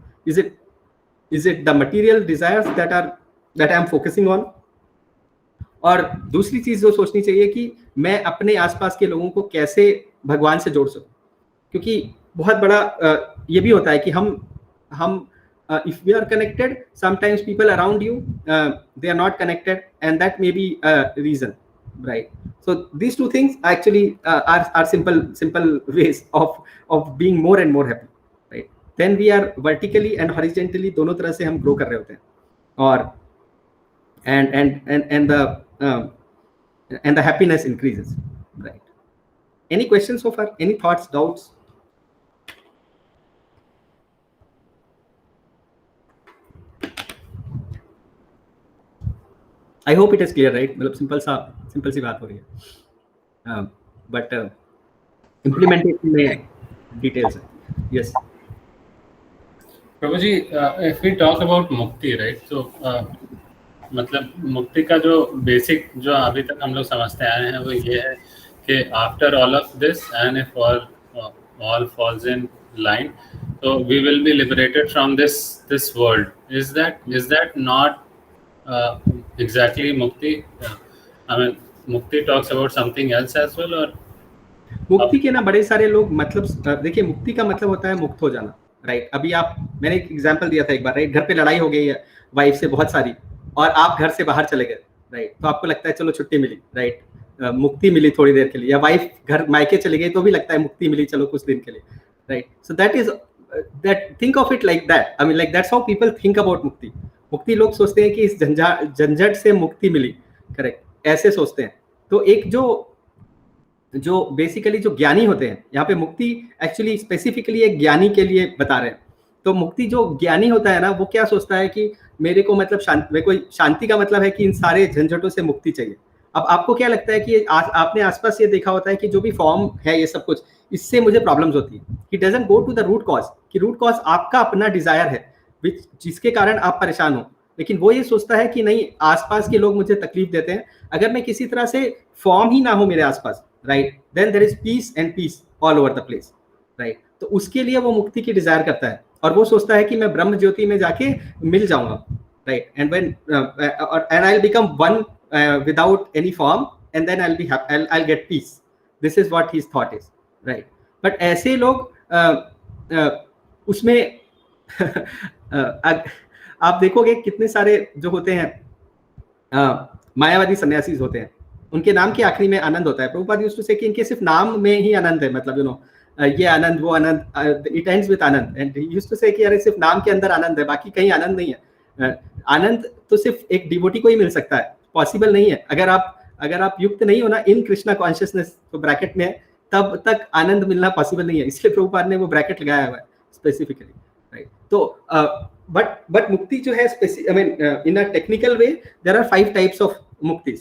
is it the material desires that I am focusing on. और दूसरी चीज जो सोचनी चाहिए कि मैं अपने आसपास के लोगों को कैसे भगवान से जोड़ सकूं, क्योंकि बहुत बड़ा ये भी होता है कि हम if we are connected, sometimes people around you they are not connected, and that may be a reason, right? So these two things actually are simple ways of being more and more happy, right? Then we are vertically and horizontally दोनों तरह से हम grow कर रहे होते हैं, और and the happiness increases, right? Any questions so far? Any thoughts, doubts? I hope it is clear, right? मतलब सिंपल सी बात हो रही है, बट इम्प्लीमेंटेशन में डिटेल्स है. यस प्रभु जी, if we talk about मुक्ति, right? तो मतलब मुक्ति का जो बेसिक जो अभी तक हम लोग समझते आए हैं वो ये है कि after all of this and if all falls in line, so we will be liberated from this world. Is that not exactly mukti? I mean, mukti talks about something else as well, or मुक्ति के ना बड़े सारे लोग मतलब देखिए, मुक्ति का मतलब होता है मुक्त हो जाना, राइट? अभी मैंने एक एग्जांपल दिया था एक बार, राइट? घर पे लड़ाई हो गई है वाइफ से बहुत सारी, और आप घर से बाहर चले गए, राइट? तो आपको लगता है चलो छुट्टी मिली, राइट? मुक्ति मिली थोड़ी देर के लिए. या वाइफ घर मायके चली गई तो भी लगता है मुक्ति मिली, चलो कुछ दिन के लिए, right? So that think of it like that. I mean like that's how people think about मुक्ति. मुक्ति लोग सोचते हैं कि इस झंझट से मुक्ति मिली, करेक्ट? ऐसे सोचते हैं. तो एक जो बेसिकली जो ज्ञानी होते हैं, यहाँ पे मुक्ति एक्चुअली स्पेसिफिकली एक ज्ञानी के लिए बता रहे हैं. तो मुक्ति जो ज्ञानी होता है ना, वो क्या सोचता है कि मेरे को मतलब मेरे को शांति का मतलब है कि इन सारे झंझटों से मुक्ति चाहिए. अब आपको क्या लगता है कि आपने आसपास ये देखा होता है कि जो भी फॉर्म है ये सब कुछ, इससे मुझे प्रॉब्लम्स होती है. He doesn't go to the root cause, कि रूट कॉज आपका अपना डिजायर है जिसके कारण आप परेशान हो. लेकिन वो ये सोचता है कि नहीं, आसपास के लोग मुझे तकलीफ देते हैं, अगर मैं किसी तरह से फॉर्म ही ना हो मेरे आसपास, right? Then there is peace and peace all over the place, right? तो उसके लिए वो मुक्ति की डिजायर करता है, और वो सोचता है कि मैं ब्रह्म ज्योति में जाके मिल जाऊंगा, right? And I will become one without any form, and then I will get peace. This is what his thought is, right? But ऐसे लोग उसमें आप देखोगे कितने सारे जो होते हैं मायावादी सन्यासीज होते हैं, उनके नाम के आखिरी में आनंद होता है. प्रभुपाद यूज्ड टू से कि इनके सिर्फ नाम में ही आनंद है, मतलब ये आनंद वो आनंद, इट एंड्स विद आनंद. And he used to say कि अरे सिर्फ नाम के अंदर आनंद है, बाकी कहीं आनंद नहीं है. आनंद तो सिर्फ एक डिवोटी को ही मिल सकता है, पॉसिबल नहीं है. अगर आप युक्त नहीं हो ना इन कृष्णा कॉन्शियसनेस, तो ब्रैकेट में तब तक आनंद मिलना पॉसिबल नहीं है. इसलिए प्रभुपाद ने वो ब्रैकेट लगाया हुआ है स्पेसिफिकली, राइट? तो but mukti जो है I mean in a technical way there are 5 types of muktis,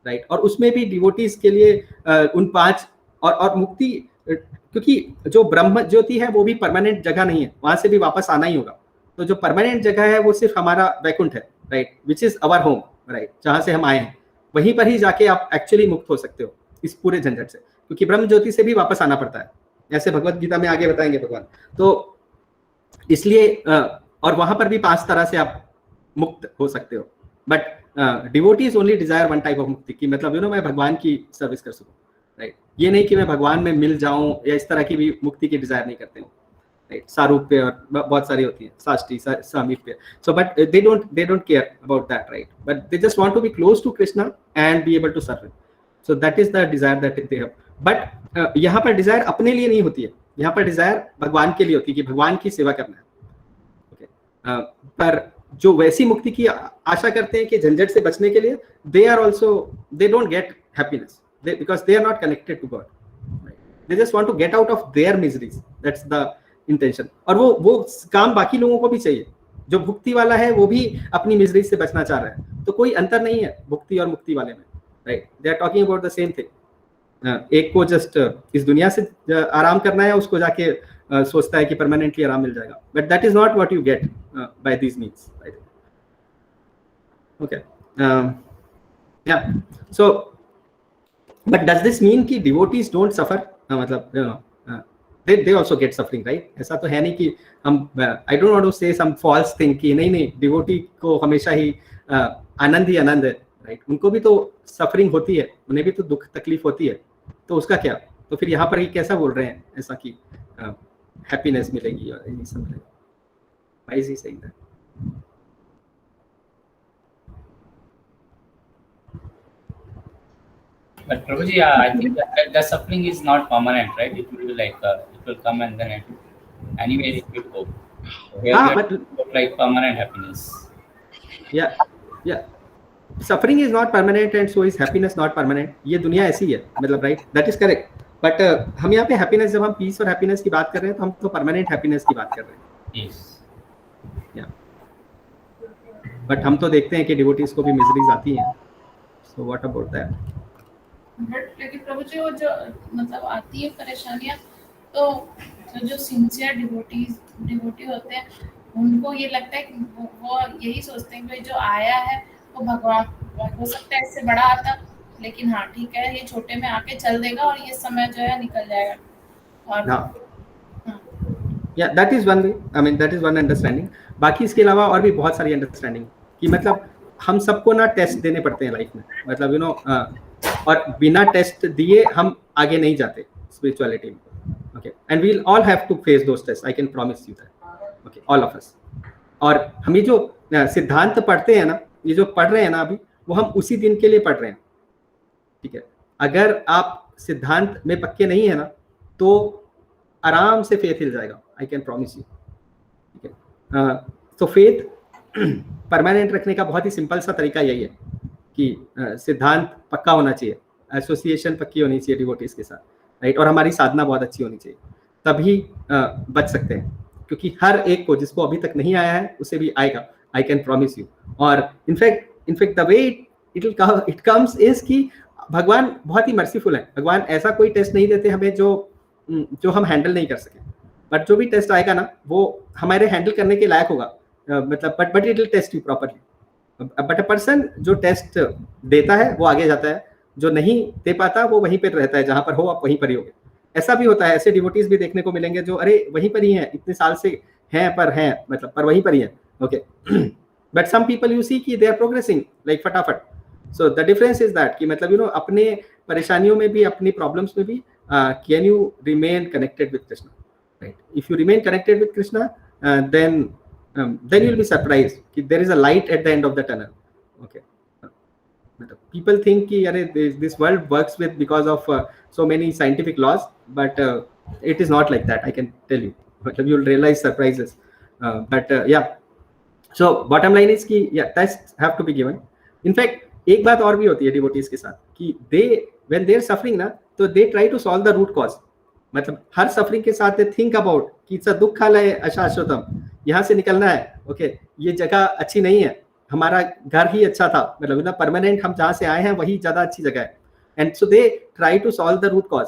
right? और उसमें भी devotees के लिए उन 5 और मुक्ति, क्योंकि जो ब्रह्म ज्योति है वो भी परमानेंट जगह नहीं है, वहां से भी वापस आना ही होगा. तो जो परमानेंट जगह है वो सिर्फ हमारा वैकुंठ है, right? Which is our home, right? जहां से हम आए हैं वहीं पर ही जाके आप एक्चुअली मुक्त हो सकते हो इस पूरे झंझट से, क्योंकि ब्रह्म ज्योति से भी वापस आना पड़ता है, ऐसे भगवत गीता में आगे बताएंगे भगवान. तो इसलिए और वहां पर भी 5 तरह से आप मुक्त हो सकते हो. But devotees only desire one type of मुक्ति, की मतलब मैं भगवान की सर्विस कर सकूं, राइट? ये नहीं कि मैं भगवान में मिल जाऊं, या इस तरह की भी मुक्ति की डिजायर नहीं करते हूँ. राइट, सारूप्य और बहुत सारी होती हैं, साष्टी, सामीप्य. So but they don't care about that, right, but they just want to be close to Krishna and be able to serve him. So that is the desire that they have. But यहाँ पर डिजायर अपने लिए नहीं होती है, यहाँ पर डिजायर भगवान के लिए होती है कि भगवान की सेवा करना है. ओके, पर जो वैसी मुक्ति की आशा करते हैं कि झंझट से बचने के लिए, they are also, they don't get happiness because they are not connected to God. They just want to get out of their miseries. That's the intention. और वो काम बाकी लोगों को भी चाहिए. जो भुक्ति वाला है वो भी अपनी मिजरी से बचना चाह रहा है. तो कोई अंतर नहीं है भुक्ति और मुक्ति वाले में, right. They are talking about the same thing. एक को जस्ट इस दुनिया से आराम करना है, उसको जाके सोचता है कि परमानेंटली आराम मिल जाएगा. But that is not what you get by these means, right. Okay, yeah, so but does this mean कि डिवोटीज डोंट सफर? मतलब they also get suffering, right? ऐसा तो है नहीं कि हम, I don't want to say some false thing कि नहीं डिवोटी को हमेशा ही आनंद ही आनंद है, right? उनको भी तो सफरिंग होती है, उन्हें भी तो दुख तकलीफ होती है. तो उसका क्या? तो फिर यहाँ पर ये कैसा बोल रहे हैं ऐसा कि हैप्पीनेस मिलेगी और ये सब मिलेगा? Why is he saying that? But Prabhuji, I think that the suffering is not permanent, right? It will be like it will come and then anyway it will go. But like permanent happiness. Yeah. Suffering is not permanent and so is happiness not permanent. ये दुनिया ऐसी है, मतलब, right? That is correct. But हम यहाँ पे हैप्पीनेस, जब हम पीस और हैप्पीनेस की बात कर रहे हैं तो हम तो परमानेंट हैप्पीनेस की बात कर रहे हैं. Yes. Yeah. But हम तो देखते हैं कि डिवोटीज को भी मिजरीज आती हैं. So what about that? But लेकिन प्रभु जी वो जो मतलब आती है परेशानियां, तो जो सिंसियर डिवोटी होते हैं उनको ये लगता है कि वो यही सोचते हैं कि जो आया है वो भगवान, हो सकता है इससे बड़ा आता, लेकिन हाँ ठीक है ये छोटे में आके चल देगा और ये समय जो है निकल जाएगा. और या that is one way, I mean that is one understanding. बाकी इसके अलावा और भी बहुत सारी अंडरस्टैंडिंग कि मतलब हम सबको ना टेस्ट देने पड़ते हैं लाइफ में, मतलब यू नो, और बिना टेस्ट दिए हम आगे नहीं जाते स्पिरिचुअलिटी में. Okay, and we will all have to face those test, I can promise you that. Okay, all of us. और हम ये जो सिद्धांत पढ़ते हैं ना, ये जो पढ़ रहे हैं ना अभी, वो हम उसी दिन के लिए पढ़ रहे हैं. ठीक है, अगर आप सिद्धांत में पक्के नहीं है ना तो आराम से फेथ हिल जाएगा, आई कैन प्रॉमिस यू. ठीक है, तो फेथ परमानेंट रखने का बहुत ही सिंपल सा तरीका यही है कि सिद्धांत पक्का होना चाहिए, एसोसिएशन पक्की होनी चाहिए डिवोटीज के साथ, राइट, और हमारी साधना बहुत अच्छी होनी चाहिए, तभी बच सकते हैं. क्योंकि हर एक को जिसको अभी तक नहीं आया है उसे भी आएगा, आई कैन प्रॉमिस यू. और in fact the way it comes is कि भगवान बहुत ही मर्सीफुल है. भगवान ऐसा कोई टेस्ट नहीं देते हमें जो हम हैंडल नहीं कर सके, बट जो भी टेस्ट आएगा ना वो हमारे हैंडल करने के लायक होगा, मतलब but it will test you properly. But a person जो टेस्ट देता है वो आगे जाता है, जो नहीं दे पाता वो वहीं पर रहता है, जहां पर हो आप वहीं पर ही होगे. ऐसा भी होता है, ऐसे डिवोटीज भी देखने को मिलेंगे जो अरे वहीं पर ही हैं, इतने साल से हैं मतलब पर वहीं पर ही हैं. Okay, but some people you see कि दे आर प्रोग्रेसिंग लाइक फटाफट. So the difference is that कि मतलब यू नो, अपने परेशानियों में भी, अपनी प्रॉब्लम्स में भी can you remain connected with Krishna, right. If you remain connected with Krishna then you will be surprised कि there is a light at the end of the tunnel. Okay, people think कि अरे this world works with because of so many scientific laws, but it is not like that, I can tell you. मतलब you will realize surprises, but yeah, so bottom line is कि yeah, tests have to be given. In fact, एक बात और भी होती है डिवोटीज के साथ कि when they are suffering ना, तो they try to solve the root cause. मतलब हर सफरिंग के साथ थिंक अबाउट कि दुःखालय अशाश्वतम, यहाँ से निकलना है. ओके, ये जगह अच्छी नहीं है, हमारा घर ही अच्छा था, मतलब ना परमानेंट हम जहाँ से आए हैं वही ज्यादा अच्छी जगह है. And so they try to solve the root cause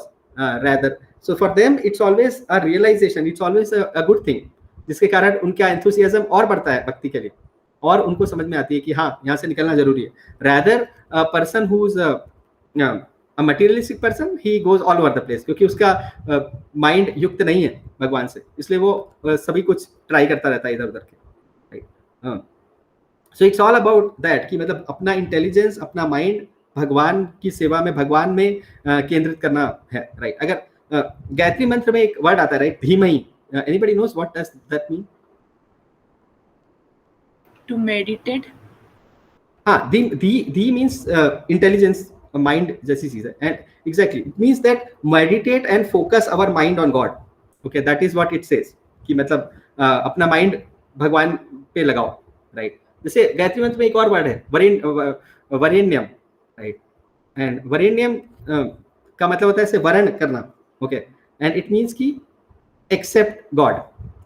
rather. So for them it's always a realization, it's always a good thing, जिसके कारण उनका एंथुसियाज्म और बढ़ता है भक्ति के लिए, और उनको समझ में आती है कि हाँ यहाँ से निकलना जरूरी है. rather a person who's a materialistic person, he goes all over the place, क्योंकि उसका माइंड युक्त नहीं है भगवान से, इसलिए वो सभी कुछ ट्राई करता रहता है इधर उधर के, right. So it's all about that कि मतलब अपना इंटेलिजेंस, अपना माइंड भगवान की सेवा में, भगवान में केंद्रित करना है, राइट. अगर गायत्री मंत्र में एक वर्ड आता है, राइट, धीमहि, Anybody knows what does that mean? To meditate. The means intelligence, mind जैसी चीज है, and exactly it means that meditate and focus our mind on God. Okay, that is what it says कि मतलब अपना mind भगवान पे लगाओ, right? जैसे गायत्री मंत्र में एक और वर्ड है वरेण्यम, right? And वरेण्यम का मतलब होता है ऐसे वरण करना, okay? And it means कि accept God,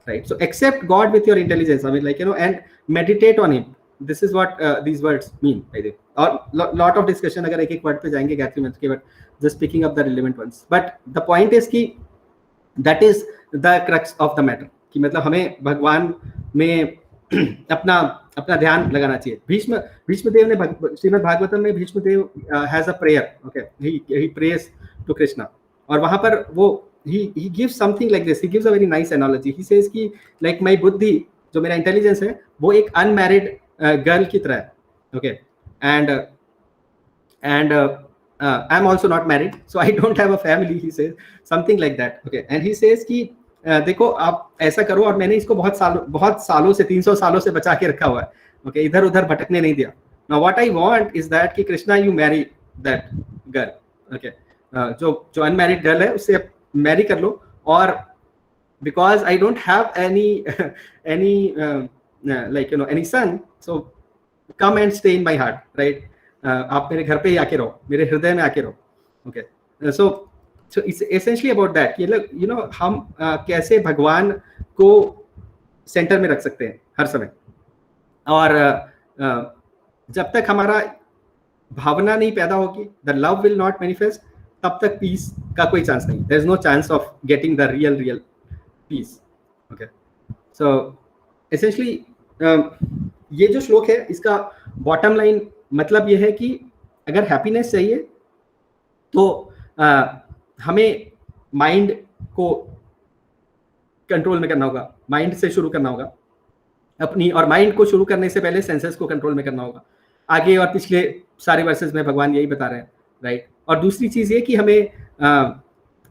right? So accept God with your intelligence, I mean, like, you know, and meditate on Him. This is what these words mean, I think. और lot of discussion अगर एक word पे जाएंगे गायत्री मंत्र के, but just picking up the relevant ones. But the point is कि that is the crux of the matter, कि मतलब हमें भगवान में अपना ध्यान लगाना चाहिए. भीष्म देव ने श्रीमद् भागवतम में भीष्म देव has a prayer, okay? He prays to Krishna, और वहाँ पर वो he gives something like this. He gives a very nice analogy. He says कि like my बुद्धि, जो मेरा इंटेलिजेंस है, वो एक अनमैरिड गर्ल की तरह है, okay? And I'm also not married, so I don't have a family, he says something like that, okay? And he says कि देखो आप ऐसा करो, और मैंने इसको बहुत सालों से 300 सालों से बचा के रखा हुआ है, okay? इधर उधर भटकने नहीं दिया. Now what I want is that कि Krishna you marry that girl, okay? जो अनमैरिड गर्ल है उससे मैरी कर लो, और because I don't have any like, you know, any son, so come and stay in my heart, right? आप मेरे घर पे ही आके रहो, मेरे हृदय में आके रहो, okay? So it's essentially about that, कि you know, हम कैसे भगवान को सेंटर में रख सकते हैं हर समय, और जब तक हमारा भावना नहीं पैदा होगी, the love will not manifest, तब तक पीस का कोई चांस नहीं. There is no chance of getting the real peace, okay? So essentially ये जो श्लोक है, इसका बॉटम लाइन मतलब ये है कि अगर हैप्पीनेस चाहिए तो हमें माइंड को कंट्रोल में करना होगा, माइंड से शुरू करना होगा अपनी, और माइंड को शुरू करने से पहले सेंसेस को कंट्रोल में करना होगा. आगे और पिछले सारे वर्सेस में भगवान यही बता रहे हैं, राइट? और दूसरी चीज़ ये कि हमें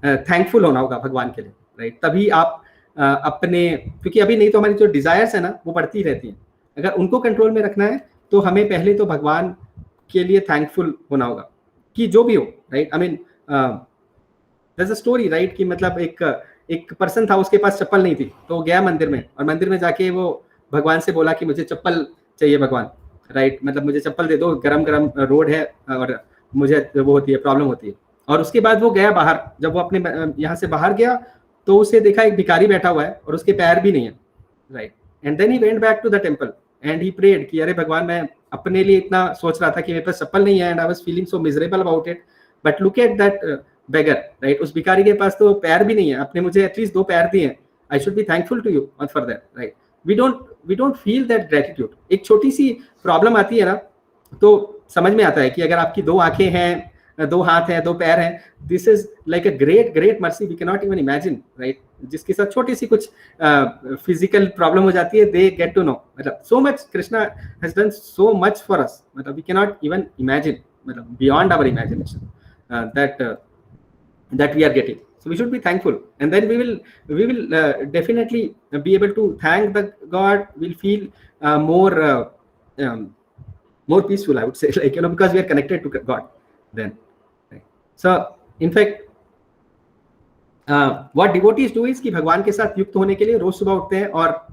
थैंकफुल होना होगा भगवान के लिए, राइट? तभी आप अपने, क्योंकि अभी नहीं तो हमारी जो डिज़ायर्स है ना वो बढ़ती रहती हैं. अगर उनको कंट्रोल में रखना है तो हमें पहले तो भगवान के लिए थैंकफुल होना होगा कि जो भी हो, right? I mean there is a story, right? कि मतलब एक पर्सन था, उसके पास चप्पल नहीं थी, तो वो गया मंदिर में, और मंदिर में जाके वो भगवान से बोला कि मुझे चप्पल चाहिए भगवान, राइट? मतलब मुझे चप्पल दे दो, गरम रोड है और मुझे वो होती है, प्रॉब्लम होती है. और उसके बाद वो गया बाहर. जब वो अपने यहाँ से बाहर गया तो उसे देखा एक भिखारी बैठा हुआ है और उसके पैर भी नहीं है, right? And then he went back to the temple and he prayed कि अरे भगवान, मैं अपने लिए इतना सोच रहा था कि मेरे पास चप्पल नहीं है, and I was feeling so miserable about it, but look at that beggar, right? उस भिखारी के पास तो पैर भी नहीं है, आपने मुझे एटलीस्ट 2 पैर दिए हैं, I should be thankful to you for that, right? We don't feel that gratitude. एक छोटी सी प्रॉब्लम आती है ना, तो समझ में आता है कि अगर आपकी 2 आंखें हैं, 2 हाथ हैं, 2 पैर हैं, this is like a great mercy, we can not even imagine, right? जिसके साथ छोटी सी कुछ फिजिकल प्रॉब्लम हो जाती है, दे गेट टू नो, मतलब so much Krishna has done so much for us, मतलब we can not even imagine, मतलब beyond our imagination that we are getting. So we should be thankful, and then we will definitely be able to thank the God. We'll feel more peaceful, I would say, like, you know, because we are connected to God then, right? So in fact what devotees do is कि भगवान के साथ युक्त होने के लिए रोज सुबह उठते हैं और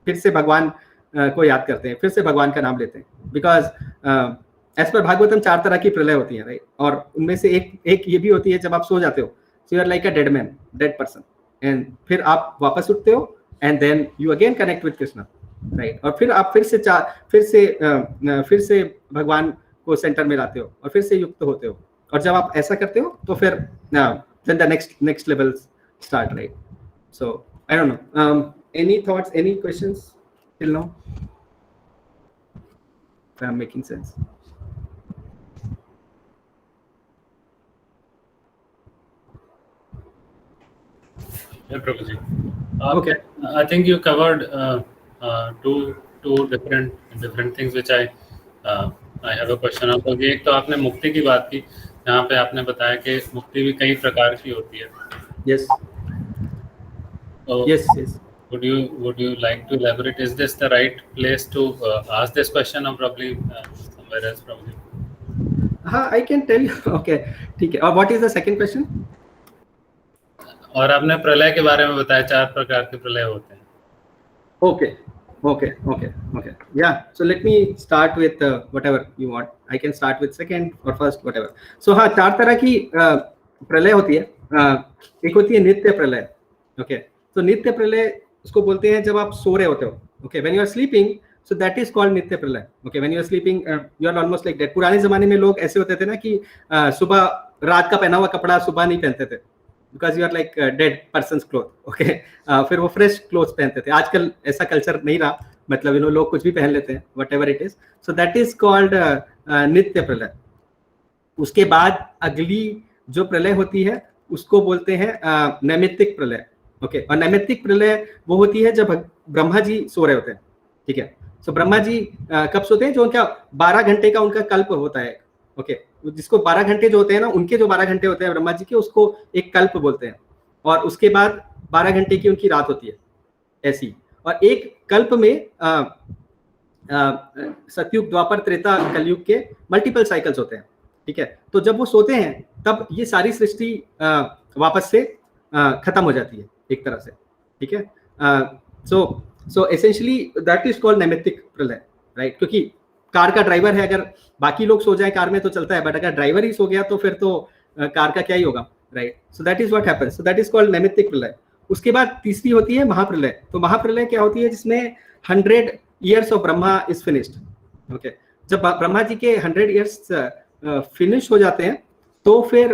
फिर से भगवान को याद करते हैं, फिर से भगवान का नाम लेते हैं. बिकॉज एज पर भागवतम 4 तरह की प्रलय होती है, राइट? और उनमें से एक ये भी होती है जब आप सो जाते हो, so you are like a dead man, dead person, and फिर आप वापस उठते हो and then you again connect with Krishna, right? और फिर आप फिर से भगवान को सेंटर में लाते हो और फिर से युक्त होते हो. और जब आप ऐसा करते हो तो फिर then the next levels start, right? So I don't know, any thoughts, any questions till now, if I'm making sense? Yeah, Prabhuji. Okay. I think you covered two different things which I have a question of. एक तो आपने मुक्ति की बात की, यहाँ पे आपने बताया कि मुक्ति भी कई प्रकार की होती है. Yes. Oh, Yes, yes. would you like to elaborate? Is this the right place to ask this question, or probably somewhere else? Probably. हाँ, I can tell you. Okay, ठीक है. और what is the second question? और आपने प्रलय के बारे में बताया, 4 प्रकार के प्रलय होते हैं. Okay. Yeah. So let me start with whatever you want. I can start with second or first, whatever. So हाँ, 4 तरह की प्रलय होती है. एक होती है नित्य प्रलय. Okay. तो नित्य प्रलय उसको बोलते हैं जब आप सो रहे होते हो. Okay. When you are sleeping, so that is called नित्य प्रलय. Okay. When you are sleeping, you are almost like that. पुराने जमाने में लोग ऐसे होते थे ना कि सुबह रात का पहना हुआ कपड़ा सुबह नहीं पहनते थे. Because you are like dead person's cloth. Okay. फिर वो फ्रेश क्लोथ्स पहनते थे. आजकल ऐसा कल्चर नहीं रहा. मतलब लोग कुछ भी पहन लेते हैं. Whatever it is. So that is called नित्य प्रलय. उसके बाद अगली जो प्रलय होती है उसको बोलते हैं नैमित्तिक प्रलय. ओके. और नैमित्तिक प्रलय वो होती है जब ब्रह्मा जी सो रहे होते हैं. ठीक है. सो ब्रह्मा जी कब सोते हैं? जो उनका 12 घंटे का उनका कल्प होता है. ओके. जिसको 12 घंटे जो होते हैं ना, उनके जो 12 घंटे होते हैं ब्रह्मा जी के, उसको एक कल्प बोलते हैं. और उसके बाद 12 घंटे की उनकी रात होती है ऐसी. और एक कल्प में सतयुग, द्वापर, त्रेता, कलयुग के मल्टीपल साइकिल्स होते हैं. ठीक है. तो जब वो सोते हैं तब ये सारी सृष्टि वापस से खत्म हो जाती है एक तरह से. ठीक है. So essentially that is called नैमित्तिक प्रलय, राइट. क्योंकि कार का ड्राइवर है, अगर बाकी लोग सो जाए कार में तो चलता है, बट अगर ड्राइवर ही सो गया तो फिर तो कार का क्या ही होगा, right. So that is what happens. So that is called नैमित्तिक प्रलय. उसके बाद तीसरी होती है महाप्रलय. तो महाप्रलय क्या होती है? जिसमें 100 years of Brahma is finished. Okay. जब ब्रह्मा जी के 100 years फिनिश हो जाते हैं तो फिर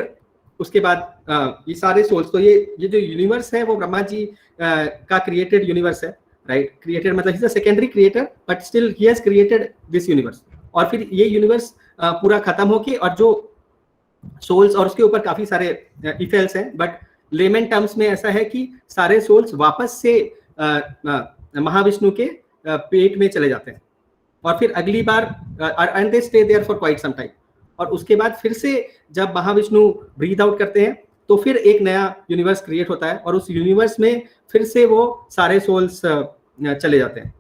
उसके बाद ये सारे सोल्स, तो ये जो यूनिवर्स है वो ब्रह्मा जी का क्रिएटेड यूनिवर्स है, राइट. क्रिएटेड मतलब ही is a secondary creator, but still he has created this universe. और फिर ये यूनिवर्स पूरा खत्म होके, और जो सोल्स, और उसके ऊपर काफी सारे इफेल्ट्स हैं, बट लेमन टर्म्स में ऐसा है कि सारे सोल्स वापस से महाविष्णु के पेट में चले जाते हैं. और फिर अगली बार and they stay there for quite some time. और उसके बाद फिर से जब महाविष्णु ब्रीथ आउट करते हैं तो फिर एक नया यूनिवर्स क्रिएट होता है, और उस यूनिवर्स में फिर से वो सारे सोल्स चले जाते हैं.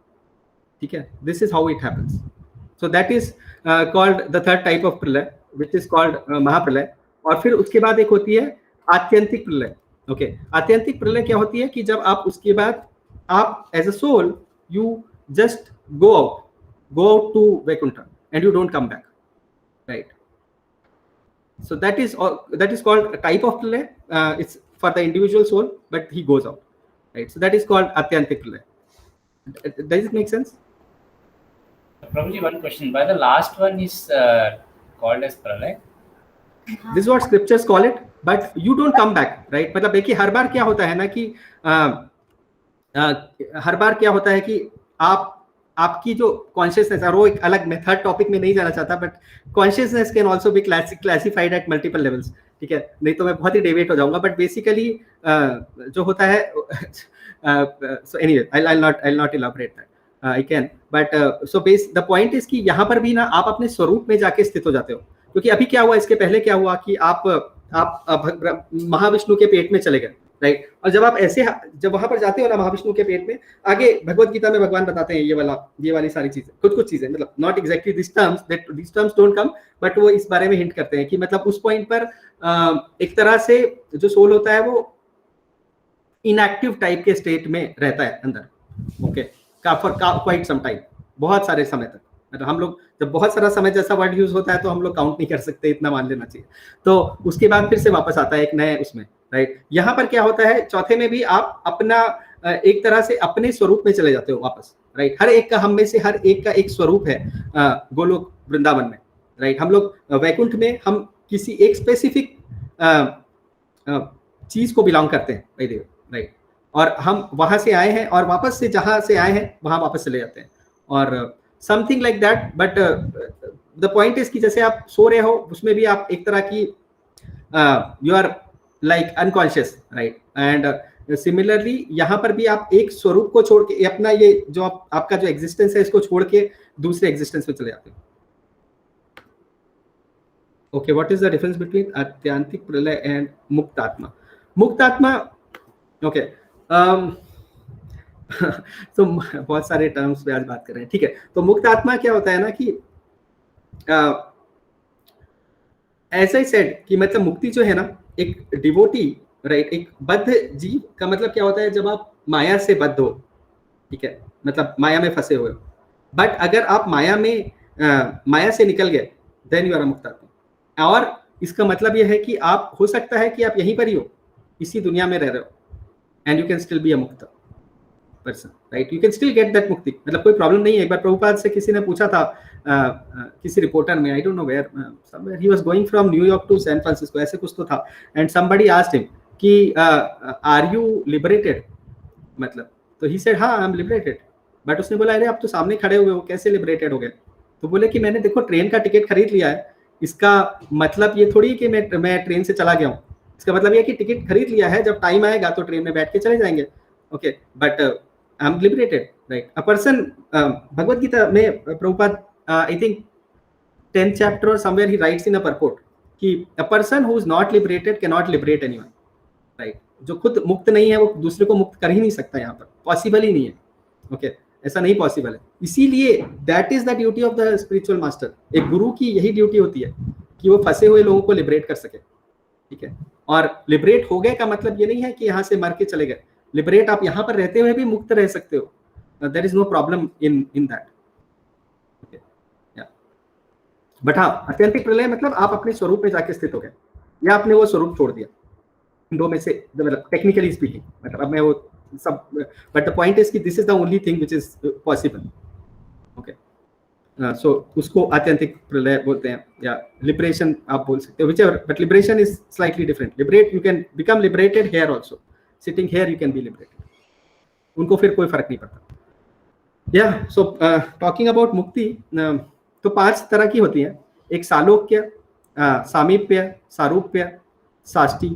ठीक है. This is how it happens. So that is called the third type of प्रलय, विच इज कॉल्ड महाप्रलय. और फिर उसके बाद एक होती है आत्यंतिक प्रलय. ओके. आत्यंतिक प्रलय क्या होती है कि जब आप उसके बाद आप as a soul you just go out to Vaikuntha and you don't come back, right. So that is called a type of pralay. It's for the individual soul, but he goes out, right. So that is called atyantik pralay. Does it make sense? Probably one question. Why the last one is called as pralay? This is what scriptures call it, but you don't come back, right. मतलब देखिए हर बार क्या होता है ना कि हर बार क्या होता है कि आपकी जो कॉन्शियसनेस, और वो एक अलग मैं थर्ड टॉपिक में नहीं जाना चाहता, but consciousness can also be classified at multiple levels. ठीक है. नहीं तो मैं बहुत ही डेविएट हो जाऊंगा, बट बेसिकली जो होता है so anyway I will not elaborate that. I can, but so the point is कि यहाँ पर भी ना आप अपने स्वरूप में जाके स्थित हो जाते हो. क्योंकि अभी क्या हुआ, इसके पहले क्या हुआ कि आप महाविष्णु के पेट में चले गए, राइट. और जब आप ऐसे जब वहां पर जाते हो ना महाविष्णु के पेट में, आगे भगवत गीता में भगवान बताते हैं ये वाली सारी चीजें, कुछ चीजें, मतलब not exactly this terms don't come, but वो इस बारे में हिंट करते हैं कि मतलब उस पॉइंट पर एक तरह से जो सोल होता है वो इनएक्टिव टाइप के स्टेट में रहता है अंदर. Okay. For quite some time, बहुत सारे समय तक. मतलब हम लोग जब बहुत सारा समय जैसा वर्ड यूज होता है तो हम लोग काउंट नहीं कर सकते, इतना मान लेना चाहिए. तो उसके बाद फिर से वापस आता है एक नए उसमें, राइट. यहाँ पर क्या होता है, चौथे में भी आप अपना एक तरह से अपने स्वरूप में चले जाते हो वापस, राइट. हर एक का, हम में से हर एक का एक स्वरूप है गोलोक वृंदावन में, राइट. हम लोग वैकुंठ में हम किसी एक स्पेसिफिक चीज को बिलोंग करते हैं, राइट. और हम वहां से आए हैं और वापस से जहां से आए हैं वहां वापस चले जाते हैं, और something like that. But the point is कि जैसे आप सो रहे हो उसमें भी आप एक तरह की you are like unconscious, right. And similarly यहाँ पर भी आप एक स्वरूप को छोड़ के, अपना ये जो आपका जो एग्जिस्टेंस है इसको छोड़ के दूसरे एग्जिस्टेंस में चले जाते हो. Okay. What is the difference between आत्यांतिक प्रलय एंड मुक्त आत्मा? मुक्त आत्मा, ओके. तो बहुत सारे टर्म्स पे आज बात कर रहे हैं, ठीक है। तो मुक्त आत्मा क्या होता है ना कि ऐसा ही सेड कि मतलब मुक्ति जो है ना, एक डिवोटी, राइट, एक बद्ध जीव का मतलब क्या होता है, जब आप माया से बद्ध हो, ठीक है, मतलब माया में फंसे हुए हो। बट अगर आप माया से निकल गए, देन यू आर मुक्त आत्मा। और इसका मतलब यह है कि आप, हो सकता है कि आप यहीं पर ही हो, इसी दुनिया में रह रहे हो, and you can still be a मुक्त person, right, you can still get that मुक्ति, मतलब कोई प्रॉब्लम नहीं है। एक बार प्रभुपाद से किसी ने पूछा था, किसी रिपोर्टर में, I don't know where, somewhere he was going from New York to San Francisco, ऐसे कुछ तो था, एंड समबडी आस्क्ड हिम कि आर यू लिबरेटेड, मतलब, तो ही सेड हाँ आई एम लिबरेटेड। बट उसने बोला अरे आप तो सामने खड़े हुए हो, कैसे लिबरेटेड हो गए? तो बोले कि मैंने देखो ट्रेन का टिकट खरीद लिया है, इसका मतलब ये थोड़ी है कि मैं ट्रेन से चला गया हूँ, इसका मतलब ये कि टिकट खरीद लिया है, जब टाइम आएगा तो ट्रेन में बैठ के चले जाएंगे, okay, but I am liberated, right. A person, Bhagavad Gita में Prabhupada I think 10th chapter or somewhere he writes in a purport कि a person who is not liberated cannot liberate anyone, right, जो खुद मुक्त नहीं है वो दूसरे को मुक्त कर ही नहीं सकता, यहाँ पर पॉसिबल ही नहीं है, ओके, ऐसा नहीं पॉसिबल है। इसीलिए that is the duty of the spiritual master, एक गुरु की यही ड्यूटी होती है कि वो फंसे हुए लोगों को लिबरेट कर सके, ठीक है। और लिबरेट हो गए का मतलब ये नहीं है कि यहाँ से मर के चले गए, लिबरेट आप यहाँ पर रहते हुए भी मुक्त रह सकते हो, there is no problem in that, but हाँ, अत्यंतिक प्रलय मतलब आप अपने स्वरूप में जाके स्थित हो गए, या आपने वो स्वरूप छोड़ दिया, इन दो में से, मतलब टेक्निकली स्पीकिंग, मतलब अब मैं वो सब, बट द पॉइंट इज कि this is the only thing which is possible, okay. So उसको आत्यंतिक प्रलय बोलते हैं, या लिबरेशन आप बोल सकते हो, whichever, but liberation is slightly different. Liberate, you can become liberated here also, sitting here you can be liberated, उनको फिर कोई फर्क नहीं पड़ता। या सो टॉकिंग अबाउट मुक्ति, तो 5 तरह की होती है, एक सालोक्य, सामीप्य, सारूप्य, साष्टी,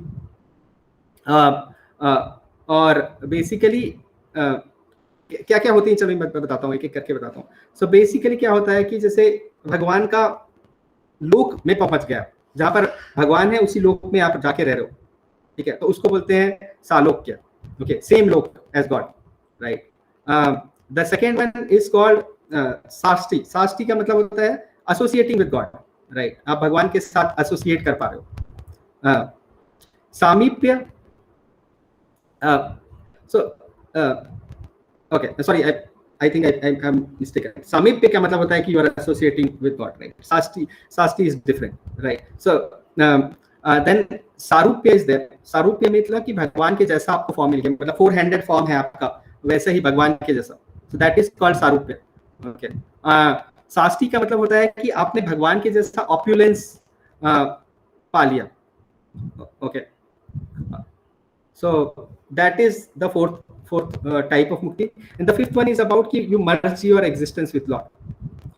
और बेसिकली क्या क्या होती है, चलो मैं बताता हूँ, एक एक करके बताता हूँ। सो बेसिकली क्या होता है कि जैसे भगवान का लोक में पहुंच गया, जहां पर भगवान है उसी लोक में आप जाके रह रहे हो, ठीक है, तो उसको बोलते हैं सालोक्य, ओके, सेम लोक as God, right. The second one is called साष्टी। साष्टी का मतलब होता है एसोसिएटिंग विद गॉड, राइट, आप भगवान के साथ एसोसिएट कर पा रहे हो। सामीप्य, so okay, sorry, I think I am mistaken. सामीप्य का मतलब होता है कि you are associating with God, right. साष्टी is different, right. So then सारूप्य इज देयर। सारूप्य मतलब कि भगवान के जैसा आपको फॉर्म मिल गया, मतलब 4-handed फॉर्म है आपका, वैसे ही भगवान के जैसा, सो दैट इज कॉल्ड सारूप्य, ओके। साष्टी का मतलब होता है कि आपने भगवान के जैसा ऑप्युलेंस पा लिया, okay. So that is the fourth type of mukti, and the fifth one is about कि you merge your existence with Lord,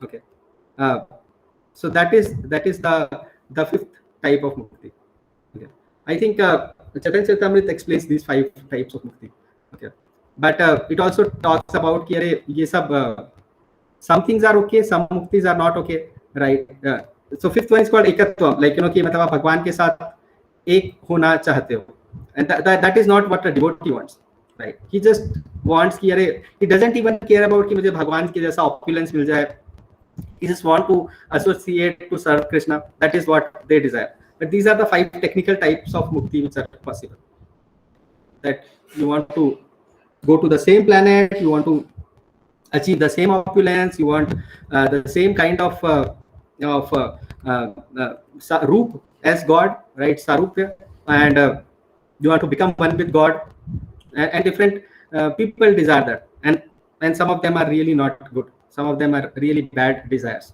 okay. So that is the fifth type of mukti, okay. I think Chaitanya Charitamrita explains these 5 types of mukti, okay, but it also talks about कि अरे ये सब some things are okay, some muktis are not okay, right. So fifth one is called ekatva, like you know कि मतलब आप भगवान के साथ एक होना चाहते हो, and that is not what a devotee wants, right. He just wants कि अरे he doesn't even care about कि मुझे भगवान के जैसा opulence मिल जाए, he just want to associate to serve Krishna, that is what they desire. But these are the 5 technical types of mukti which are possible, that you want to go to the same planet, you want to achieve the same opulence, you want the same kind of roop as God, right, sarupya, and you want to become one with God, and different people desire that, and some of them are really not good, some of them are really bad desires,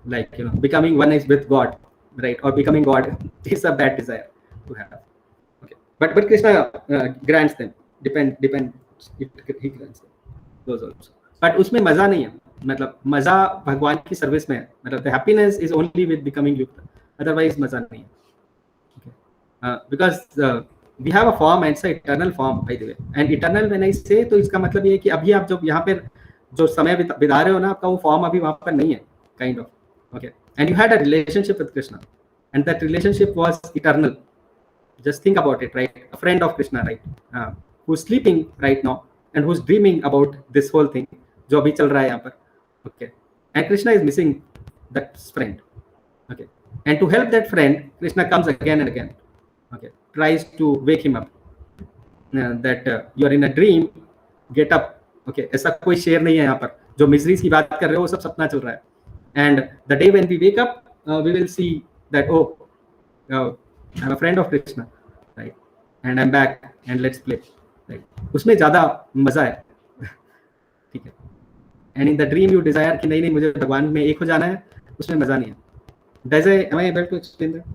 like you know becoming one is with God, right, or becoming God is a bad desire to have, okay. But Krishna grants them, depend he grants them those also, but उसमें मजा नहीं है, मतलब मजा भगवान की सर्विस में है, मतलब the happiness is only with becoming yukta, otherwise मजा नहीं है, okay. Because we have a form, and it's an eternal form by the way, and eternal when I say, तो इसका मतलब ये है कि अभी आप जब यहाँ पर जो समय बिता रहे हो ना, आपका वो फॉर्म अभी वहाँ पर नहीं है, kind of, okay. And you had a relationship with Krishna, and that relationship was eternal. Just think about it, right? A friend of Krishna, right, who's sleeping right now, and who's dreaming about this whole thing जो अभी चल रहा है यहाँ पर. Okay, and Krishna is missing that friend. Okay, and to help that friend, Krishna comes again and again. Okay, tries to wake him up. That you are in a dream, get up. Okay, ऐसा कोई शेर नहीं है यहाँ पर. जो मिजरीज की बात कर रहे हो वो सब सपना चल रहा है. And the day when we wake up, we will see that I'm a friend of Krishna, right? And I'm back and let's play. Right? उसमें ज़्यादा मजा है. ठीक है. And in the dream you desire कि नहीं मुझे भगवान में एक हो जाना है, उसमें मजा नहीं है. Am I able to explain that?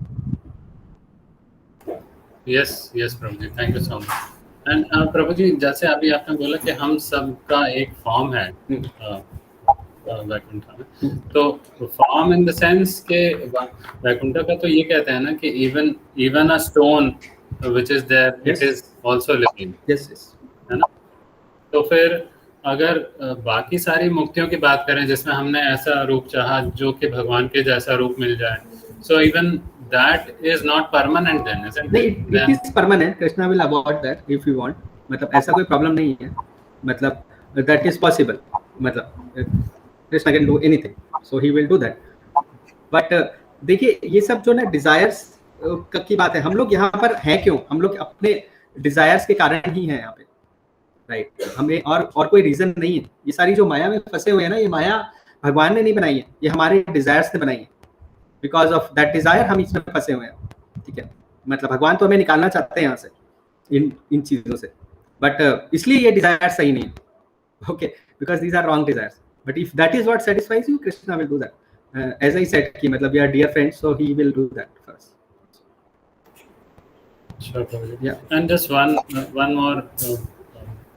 Yes, प्रभु जी, thank you so much. And प्रभु जी, जैसे अभी आपने बोला कि हम सबका एक फॉर्म है वैकुंठ में, तो फॉर्म इन द सेंस के वैकुंठ का तो ये कहते हैं ना कि even a stone which is there it is also living. Yes, है ना. तो फिर अगर बाकी सारी मुक्तियों की बात करें जिसमें हमने ऐसा रूप चाहा जो कि भगवान के जैसा रूप मिल जाए, so even that is not permanent then, isn't it? It is permanent. Krishna will avoid that if you want. मतलब ऐसा कोई प्रॉब्लम नहीं है. मतलब that is possible. मतलब Krishna can do anything, so he will do that. But देखिए ये सब जो ना desires की बात है, हम लोग यहाँ पर हैं क्यों? हम लोग अपने desires के कारण ही हैं यहाँ पे, right? हमें और कोई reason नहीं है. ये सारी जो माया में फंसे हुए हैं ना, ये माया भगवान ने नहीं बनाई है, ये हमारे desires ने बनाई है. बिकॉज ऑफ दैट डिजायर हम इसमें फंसे हुए हैं. ठीक है, मतलब भगवान तो हमें निकालना चाहते हैं यहाँ से, इन चीजों से, बट इसलिए ये डिजायर सही नहीं है. Okay, because these are wrong desires. But if that is what satisfies you, Krishna will do that. As I said कि मतलब we are dear friends, so he will do that first. Sure, Prabhuji. Yeah. And just one more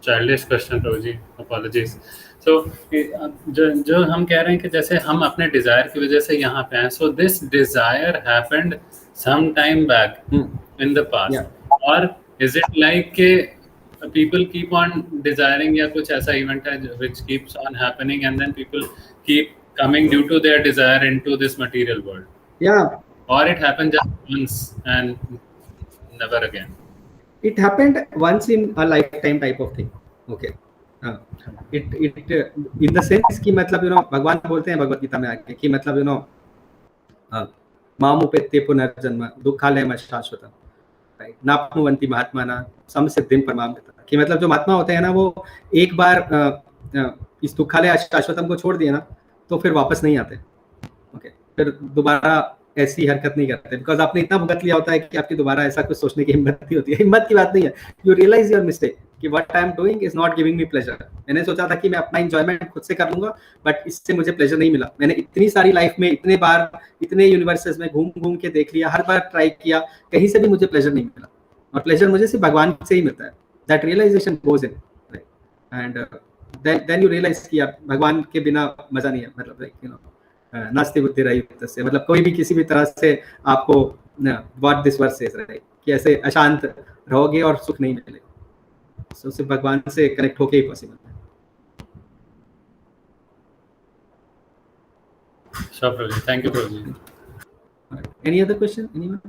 childish question, Prabhuji. Apologies. So, जो हम कह रहे हैं कि जैसे हम अपने डिजायर की वजह से यहाँ पे हैं, so this desire happened some time back in the past. Yeah. Or is it like कि people keep on desiring या कुछ ऐसा event है which keeps on happening and then people keep coming due to their desire into this material world? Yeah. Or it happened just once and never again? It happened once in a lifetime type of thing. Okay. It in the sense कि मतलब भगवान बोलते हैं भगवत गीता में आके कि मतलब मामुपेत्ते पुनर्जन्म दुःखालयम शाश्वतम, राइट? नाप्नुवन्ति महात्माना समसिद्धिं परमामृता. कि मतलब जो महात्मा होते हैं ना, वो एक बार इस दुःखालय शाश्वतम को छोड़ दिए ना, तो फिर वापस नहीं आते. ओके, फिर दोबारा ऐसी हरकत नहीं करते, बिकॉज आपने इतना भुगत लिया होता है कि आपकी दोबारा ऐसा कुछ सोचने की हिम्मत नहीं होती है. हिम्मत की बात नहीं है, यू रियलाइज योर मिस्टेक कि what I am doing is not giving me pleasure. मैंने सोचा था कि मैं अपना एंजॉयमेंट खुद से कर लूंगा, बट इससे मुझे प्लेजर नहीं मिला. मैंने इतनी सारी लाइफ में इतने बार इतने यूनिवर्सेस में घूम के देख लिया, हर बार ट्राई किया, कहीं से भी मुझे प्लेजर नहीं मिला. और प्लेजर मुझे सिर्फ भगवान से ही मिलता है. That realization goes in, and then you realize कि यार भगवान के बिना मजा नहीं है. मतलब नास्ति बुद्धि रहित से, मतलब कोई भी किसी भी तरह से आपको what this verse says, right, कि ऐसे अशांत रहोगे और सुख नहीं मिलेगा. सो सिर्फ भगवान से कनेक्ट होके ही पॉसिबल है. Sure, Prabhuji. Thank you, Prabhuji. Any other question? Anyone?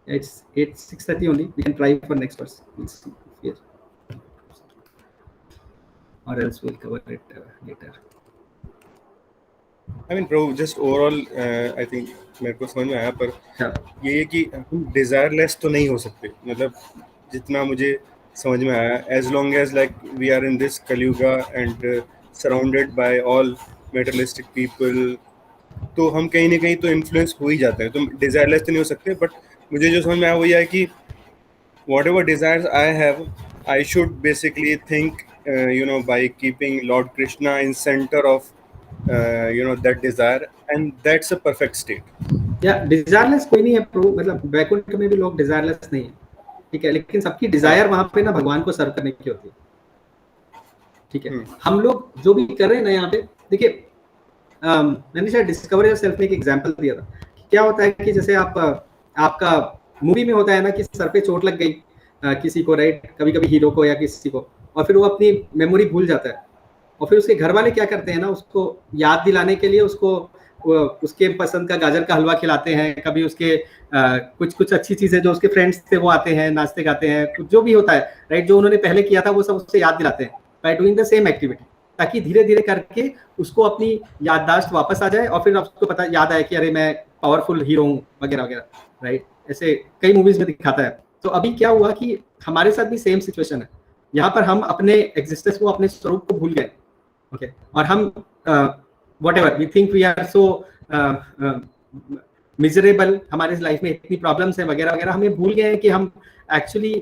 It's 6:30 only. We can try for next verse. We'll see here, or else we'll cover it later. I mean, Prabhu, just overall, I think मेरे को समझ में आया, पर ये है कि हम desireless तो नहीं हो सकते. मतलब जितना मुझे समझ में आया, as long as like we are in this Kaliyuga and surrounded by all materialistic people, तो हम कहीं ना कहीं तो influence हो ही जाते हैं. तो desireless तो नहीं हो सकते. But मुझे जो समझ में आया वो ये है कि whatever desires I have, I should basically think, by keeping Lord Krishna in center of that desire, and that's a perfect state. Yeah, desireless कोई नहीं है प्रभु. मतलब वैकुंठ में भी लोग desireless नहीं है, ठीक है, लेकिन सबकी डिजायर वहां पे ना भगवान को सर्व करने की होती है. ठीक है. हम लोग जो भी कर रहे हैं ना यहाँ पे, देखिए मैंने शायद डिस्कवर योरसेल्फ में एक एग्जांपल दिया था. क्या होता है कि जैसे आपका मूवी में होता है ना कि सर पे चोट लग गई किसी को, राइट, कभी कभी हीरो को या किसी को, और फिर वो अपनी मेमोरी भूल जाता है, और फिर उसके घर वाले क्या करते हैं ना, उसको याद दिलाने के लिए उसको उसके पसंद का गाजर का हलवा खिलाते हैं, कभी उसके कुछ कुछ अच्छी चीजें जो उसके फ्रेंड्स थे वो आते हैं, नाचते गाते हैं, कुछ जो भी होता है राइट, जो उन्होंने पहले किया था वो सब उससे याद दिलाते हैं by doing the same activity, ताकि धीरे धीरे करके उसको अपनी याददाश्त वापस आ जाए और फिर उसको पता याद आए कि अरे मैं पावरफुल हीरो हूँ वगैरह वगैरह राइट। ऐसे कई मूवीज में दिखाता है। तो अभी क्या हुआ कि हमारे साथ भी सेम सिचुएशन है, यहाँ पर हम अपने एग्जिस्टेंस को, अपने स्वरूप को भूल गए, ओके, और हम whatever we think we are so miserable, हमारे लाइफ में इतनी प्रॉब्लम्स हैं वगैरह वगैरह, हमें भूल गए हैं कि हम एक्चुअली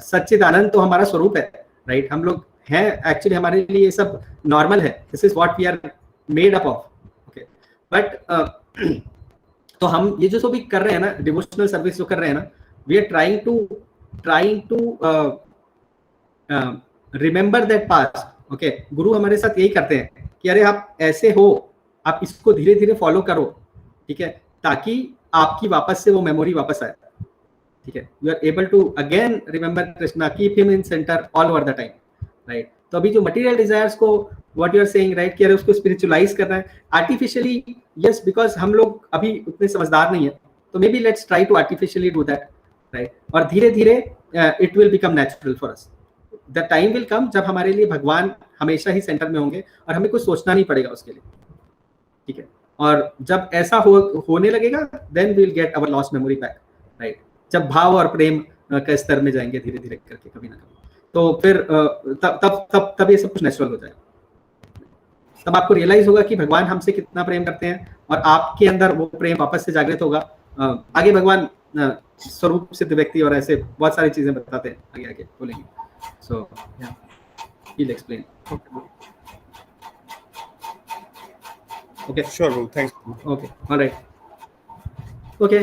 सच्चिदानंद तो हमारा स्वरूप है राइट, हम लोग हैं एक्चुअली, हमारे लिए ये सब नॉर्मल है, this is what we are made up of, okay. But तो हम ये जो भी कर रहे हैं ना, डिवोशनल सर्विस जो कर रहे हैं ना, we are trying to remember that past, okay. गुरु हमारे साथ यही करते हैं कि अरे आप ऐसे हो, आप इसको धीरे धीरे फॉलो करो, ठीक है, ताकि आपकी वापस से वो मेमोरी वापस आए, ठीक है। You are able to again remember Krishna, keep him in center all over the time, right. तो अभी जो मटेरियल डिजायर्स को what you are saying right, कि अरे उसको स्पिरिचुअलाइज करना है आर्टिफिशियली, यस, बिकॉज हम लोग अभी उतने समझदार नहीं है, तो maybe let's try to artificially do that, right. और धीरे धीरे it will become natural for us. The time will come जब हमारे लिए भगवान हमेशा ही सेंटर में होंगे और हमें कुछ सोचना नहीं पड़ेगा उसके लिए, ठीक है। और जब ऐसा होने लगेगा, then we will get our lost memory back, right. जब भाव और प्रेम के स्तर में जाएंगे धीरे धीरे करके कभी ना कभी, तो फिर तब ये सब कुछ नेचुरल हो जाएगा। तब आपको रियलाइज होगा कि भगवान हमसे कितना प्रेम करते हैं और आपके अंदर वो प्रेम वापस से जागृत होगा। आगे भगवान स्वरूप सिद्ध व्यक्ति और ऐसे बहुत सारी चीजें बताते हैं, आगे आगे बोलेंगे। So yeah, he'll explain. Okay. Sure, bro. Thanks. Okay. All right. Okay.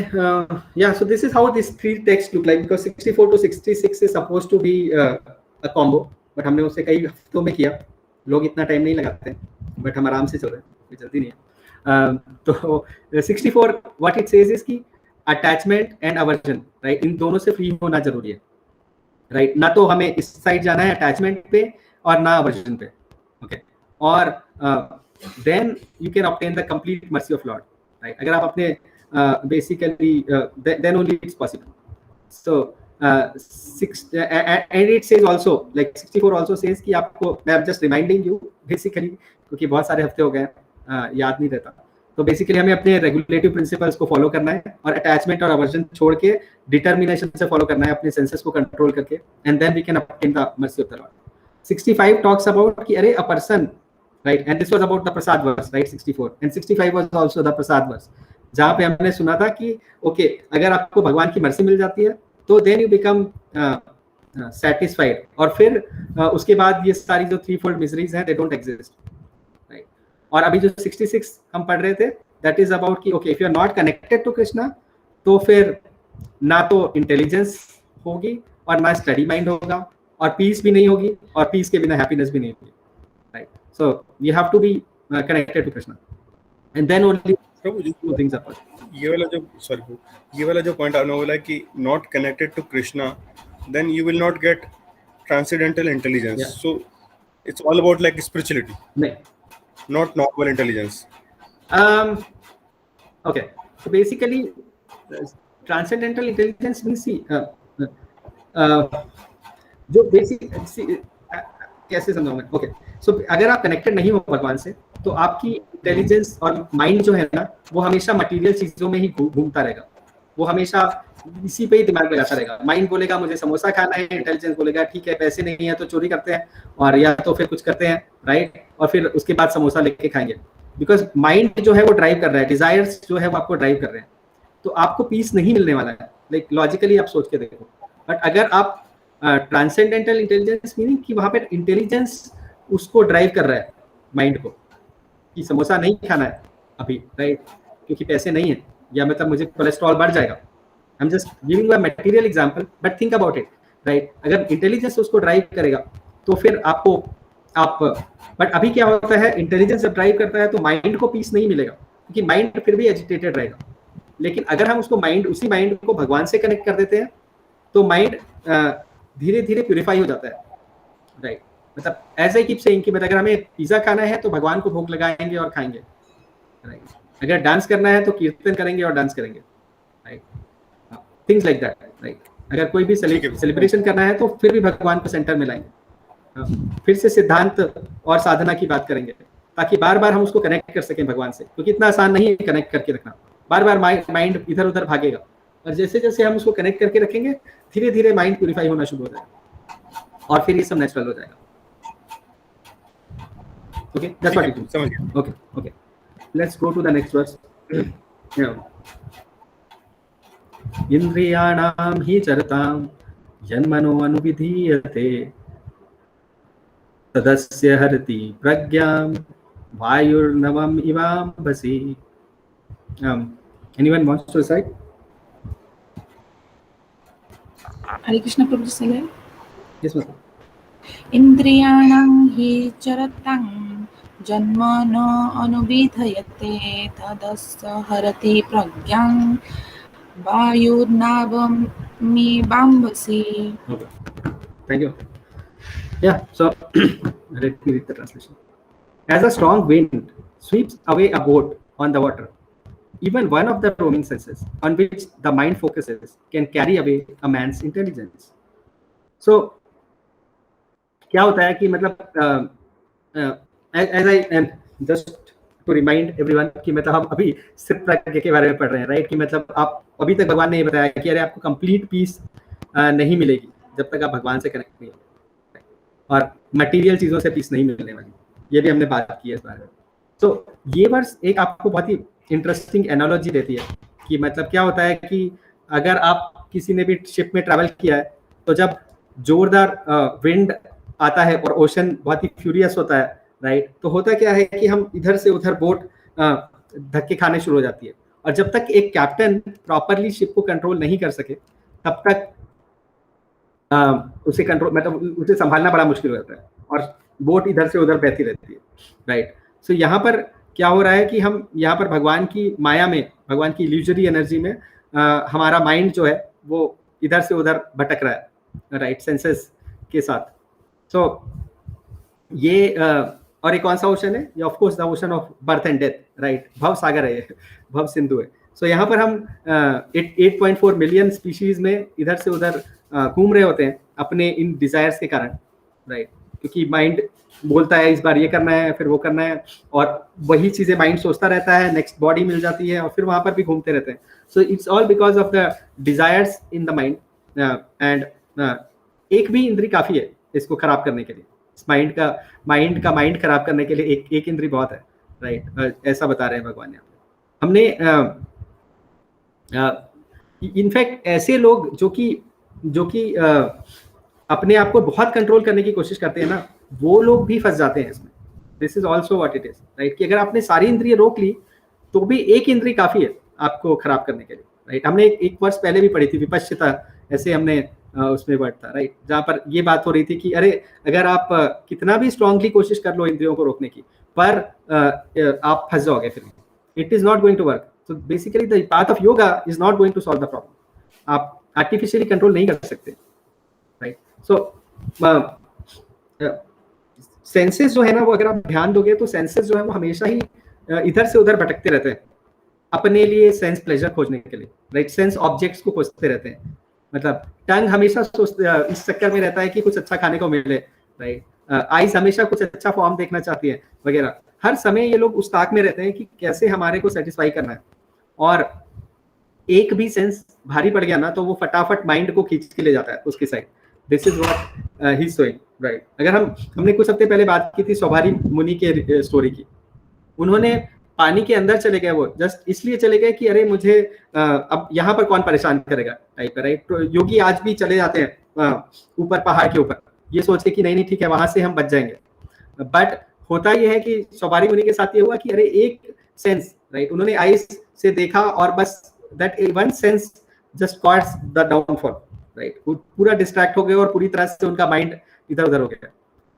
Yeah. So this is how these three texts look like, because 64 to 66 is supposed to be a combo, but हमने उसे कई हफ्तों में किया। लोग इतना टाइम नहीं लगाते, but हम आराम से चल रहे हैं, कोई जल्दी नहीं है। तो 64 what it says is कि attachment and aversion, right? इन दोनों से फ्री होना जरूरी है, राइट। ना तो हमें इस साइड जाना है अटैचमेंट पे और ना अवर्जन पे, ओके। और then you can obtain the complete mercy of lord, right. अगर आप अपने basically then only it's possible. So and it says also like 64 also says कि आपको, मैं जस्ट रिमाइंडिंग यू बेसिकली, क्योंकि बहुत सारे हफ्ते हो गए याद नहीं रहता, तो बेसिकली हमें अपने रेगुलेटिव प्रिंसिपल्स को फॉलो करना है और अटैचमेंट और अवर्जन छोड़ के डिटर्मिनेशन से फॉलो करना है, अपने सेंसेस को कंट्रोल करके, and then we can obtain the mercy of the lord. 65 talks about कि अरे a person, right, and this was about the prasad verse, right. 64 and 65 was also the prasad verse, जहां पे हमने सुना था कि ओके, अगर आपको भगवान की मर्सी मिल जाती है तो देन यू बिकम सेटिस्फाइड, और फिर उसके बाद ये सारी जो थ्री फोल्ड मिजरीज हैं दे डोंट एग्जिस्ट, राइट। और अभी जो 66 हम पढ़ रहे थे, दैट इज अबाउट कि okay, if you are not connected to Krishna, तो फिर ना तो इंटेलिजेंस होगी और ना स्टडी माइंड होगा और पीस भी नहीं होगी, और पीस के बिना हैप्पीनेस भी नहीं होगी, right. So you have to be connected to Krishna, and then only two things are possible. ये वाला जो पॉइंट आपने बोला कि not connected to Krishna, then you will not get transcendental intelligence, so it's all about like spirituality, नहीं, not normal intelligence. Okay, so basically transcendental intelligence means जो बेसिक कैसे समझाऊं मैं, ओके। सो अगर आप कनेक्टेड नहीं हो भगवान से, तो आपकी इंटेलिजेंस और माइंड जो है ना, वो हमेशा मटेरियल चीजों में ही घूमता रहेगा, वो हमेशा इसी पे ही दिमाग लगाता रहेगा। माइंड बोलेगा मुझे समोसा खाना है, इंटेलिजेंस बोलेगा ठीक है पैसे नहीं है तो चोरी करते हैं, और या तो फिर कुछ करते हैं, राइट, और फिर उसके बाद समोसा लेके खाएंगे, बिकॉज माइंड जो है वो ड्राइव कर रहा है, डिजायर्स जो है वो आपको ड्राइव कर रहे हैं, तो आपको पीस नहीं मिलने वाला है, लाइक लॉजिकली आप सोच के देखो। बट अगर आप ट्रांसेंडेंटल इंटेलिजेंस, मीनिंग कि वहां पर इंटेलिजेंस उसको ड्राइव कर रहा है माइंड को, कि समोसा नहीं खाना है अभी, राइट, क्योंकि पैसे नहीं है, या मतलब मुझे कोलेस्ट्रॉल बढ़ जाएगा। I'm just giving you a material example, but think about it, right? अगर इंटेलिजेंस उसको ड्राइव करेगा तो फिर बट अभी क्या होता है, इंटेलिजेंस जब ड्राइव करता है तो माइंड को पीस नहीं मिलेगा, क्योंकि माइंड फिर भी एजिटेटेड रहेगा। लेकिन अगर हम उसको उसी माइंड को भगवान से कनेक्ट कर देते हैं, तो माइंड धीरे धीरे प्यूरिफाई हो जाता है, राइट। मतलब एज आई कीप सेइंग कि अगर हमें पिज्जा खाना है तो भगवान को भोग लगाएंगे और खाएंगे, राइट. अगर डांस करना है तो कीर्तन करेंगे और डांस करेंगे, right. Things like that, right. अगर कोई भी सेलिब्रेशन करना है तो फिर भी भगवान को सेंटर में लाएंगे. फिर से सिद्धांत और साधना की बात करेंगे ताकि बार बार हम उसको कनेक्ट कर सकें भगवान से, क्योंकि इतना आसान नहीं है कनेक्ट करके रखना. बार बार माइंड इधर उधर भागेगा, और जैसे जैसे हम उसको कनेक्ट करके रखेंगे धीरे धीरे माइंड प्यूरिफाई होना शुरू हो जाएगा और फिर ये सब नेचुरल हो जाएगा. Okay, that's what it is. समझ गया. Okay okay, let's go to the next verse. इंद्रियाणां हि चरतां यन्मनो अनुविधीयते तदस्य हरति प्रज्ञां वायुर्नवम् इवाम्भसि. Anyone wants to recite? Hare Krishna Prabhuji say. Yes, ma'am. Indriyanam hi charatam janma na anubidhayate tadasya harati pragyam vayurnavam mibambasi. Okay. Thank you. Yeah, so let me read the translation. As a strong wind sweeps away a boat on the water, even one of the roaming senses on which the mind focuses can carry away a man's intelligence. So, क्या होता है कि मतलब as I am just to remind everyone कि मतलब हम अभी स्थित प्रज्ञ के बारे में पढ़ रहे हैं, राइट. कि मतलब आप अभी तक भगवान ने ये बताया कि अरे आपको कंप्लीट पीस नहीं मिलेगी जब तक आप भगवान से कनेक्ट नहीं होंगे, और मटेरियल चीज़ों से पीस नहीं मिलने वाली. ये भी हमने बात की है इस बारे में. तो ये वर्स एक आपको बहुत ही इंटरेस्टिंग एनालॉजी देती है कि मतलब क्या होता है कि अगर आप किसी ने भी शिप में ट्रैवल किया है तो जब जोरदार विंड आता है और ओशन बहुत ही फ्यूरियस होता है, राइट, तो होता क्या है कि हम इधर से उधर बोट धक्के खाने शुरू हो जाती है, और जब तक एक कैप्टन प्रॉपरली शिप को कंट्रोल नहीं कर सके तब तक उसे कंट्रोल मतलब उसे संभालना बड़ा मुश्किल हो जाता है और बोट इधर से उधर बहती रहती है, राइट. सो यहाँ पर क्या हो रहा है कि हम यहाँ पर भगवान की माया में, भगवान की इल्यूजरी एनर्जी में हमारा माइंड जो है वो इधर से उधर भटक रहा है, राइट, सेंसेस के साथ. सो ये और ये कौन सा ओशन है? ये of course the ocean of birth and death, right. भव सागर है ये, भव सिंधु है. सो यहाँ पर हम 8.4 मिलियन स्पीशीज में इधर से उधर घूम रहे होते हैं अपने इन डिजायर्स के कारण, राइट. क्योंकि माइंड बोलता है इस बार ये करना है, फिर वो करना है, और वही चीजें माइंड सोचता रहता है, नेक्स्ट बॉडी मिल जाती है और फिर वहां पर भी घूमते रहते हैं. सो it's all because of the desires in the mind. And एक भी इंद्री काफी है इसको खराब करने के लिए. इस माइंड खराब करने के लिए एक इंद्री बहुत है, राइट. ऐसा बता रहे हैं भगवान ने. हमने इनफैक्ट ऐसे लोग जो कि अपने आप को बहुत कंट्रोल करने की कोशिश करते हैं ना, वो लोग भी फंस जाते हैं इसमें. This is also what it is, right. कि अगर आपने सारी इंद्रिय रोक ली तो भी एक इंद्री काफी है आपको खराब करने के लिए, राइट. हमने एक वर्ष पहले भी पढ़ी थी, विपश्चिता, ऐसे हमने उसमें वर्ड था, राइट, जहाँ पर ये बात हो रही थी कि अरे अगर आप कितना भी स्ट्रांगली कोशिश कर लो इंद्रियों को रोकने की, पर आप फंस जाओगे, फिर it is not going to work. So basically the path of yoga is not going to solve the problem. आप आर्टिफिशियली कंट्रोल नहीं कर सकते, राइट. सो सेंसेस जो है ना, वो अगर आप ध्यान दोगे तो सेंसेस जो है वो हमेशा ही इधर से उधर भटकते रहते हैं अपने लिए सेंस प्लेजर खोजने के लिए, राइट. सेंस ऑब्जेक्ट्स को खोजते रहते हैं. मतलब टंग हमेशा इस चक्कर में रहता है कि कुछ अच्छा खाने को मिले, राइट. आईज हमेशा कुछ अच्छा फॉर्म देखना चाहती है वगैरह. हर समय ये लोग उस ताक में रहते हैं कि कैसे हमारे को सेटिस्फाई करना है, और एक भी सेंस भारी पड़ गया ना तो वो फटाफट माइंड को खींच के ले जाता है उसकी side. This is what he is doing, right. अगर हमने कुछ हफ्ते पहले बात की थी सौभारी मुनि के स्टोरी की. उन्होंने पानी के अंदर चले गए, वो जस्ट इसलिए चले गए कि अरे मुझे अब यहाँ पर कौन परेशान करेगा टाइप, राइट. तो योगी आज भी चले जाते हैं ऊपर पहाड़ के ऊपर, ये सोच के कि नहीं ठीक है वहां से हम बच जाएंगे. बट होता यह है कि सौभारी मुनि के साथ ये हुआ कि अरे एक सेंस, राइट, उन्होंने आइस से देखा और बस that one sense just caused the downfall, right. पूरा डिस्ट्रैक्ट हो गए और पूरी तरह से उनका माइंड इधर उधर हो गया.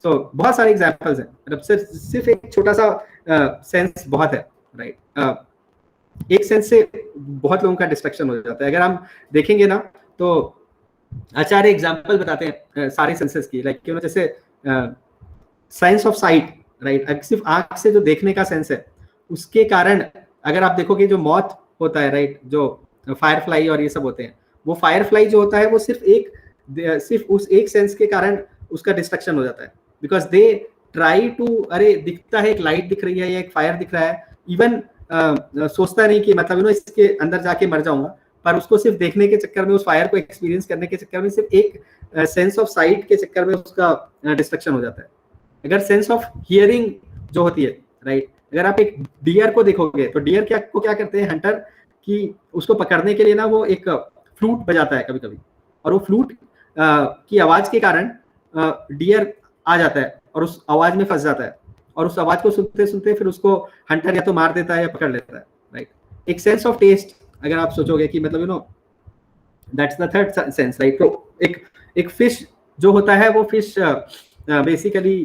तो बहुत सारे एग्जांपल्स हैं, मतलब सिर्फ एक छोटा सा सेंस बहुत है, राइट. एक सेंस से बहुत लोगों का डिस्ट्रक्शन हो जाता है. अगर हम देखेंगे ना तो आचार्य एग्जांपल बताते हैं सारे सेंसेस की, लाइक क्यों, जैसे साइंस ऑफ साइट, राइट. सिर्फ आंख से जो देखने का सेंस है उसके कारण अगर आप देखोगे जो मौत होता है, राइट, जो फायर फ्लाई और ये सब होते हैं, वो फायर फ्लाई जो होता है वो सिर्फ उस एक सेंस के कारण उसका डिस्ट्रक्शन हो जाता है, बिकॉज दे ट्राई टू, अरे दिखता है, एक लाइट दिख रही है या एक फायर दिख रहा है, इवन सोचता नहीं कि मतलब इसके अंदर जाके मर जाऊंगा, पर उसको सिर्फ देखने के चक्कर में, उस फायर को एक्सपीरियंस करने के चक्कर में, सिर्फ एक सेंस ऑफ साइट के चक्कर में उसका डिस्ट्रक्शन हो जाता है। अगर सेंस ऑफ हियरिंग जो होती है, राइट, अगर आप एक डियर को देखोगे तो डियर क्या करते हैं हंटर, कि उसको पकड़ने के लिए ना वो एक फ्लूट बजाता है कभी कभी, और वो फ्लूट की आवाज के कारण डियर आ जाता है और उस आवाज में फंस जाता है, और उस आवाज को सुनते सुनते फिर उसको हंटर या तो मार देता है या पकड़ लेता है, राइट। एक सेंस ऑफ टेस्ट अगर आप सोचोगे कि मतलब that's the third sense, right. तो एक फिश जो होता है वो fish basically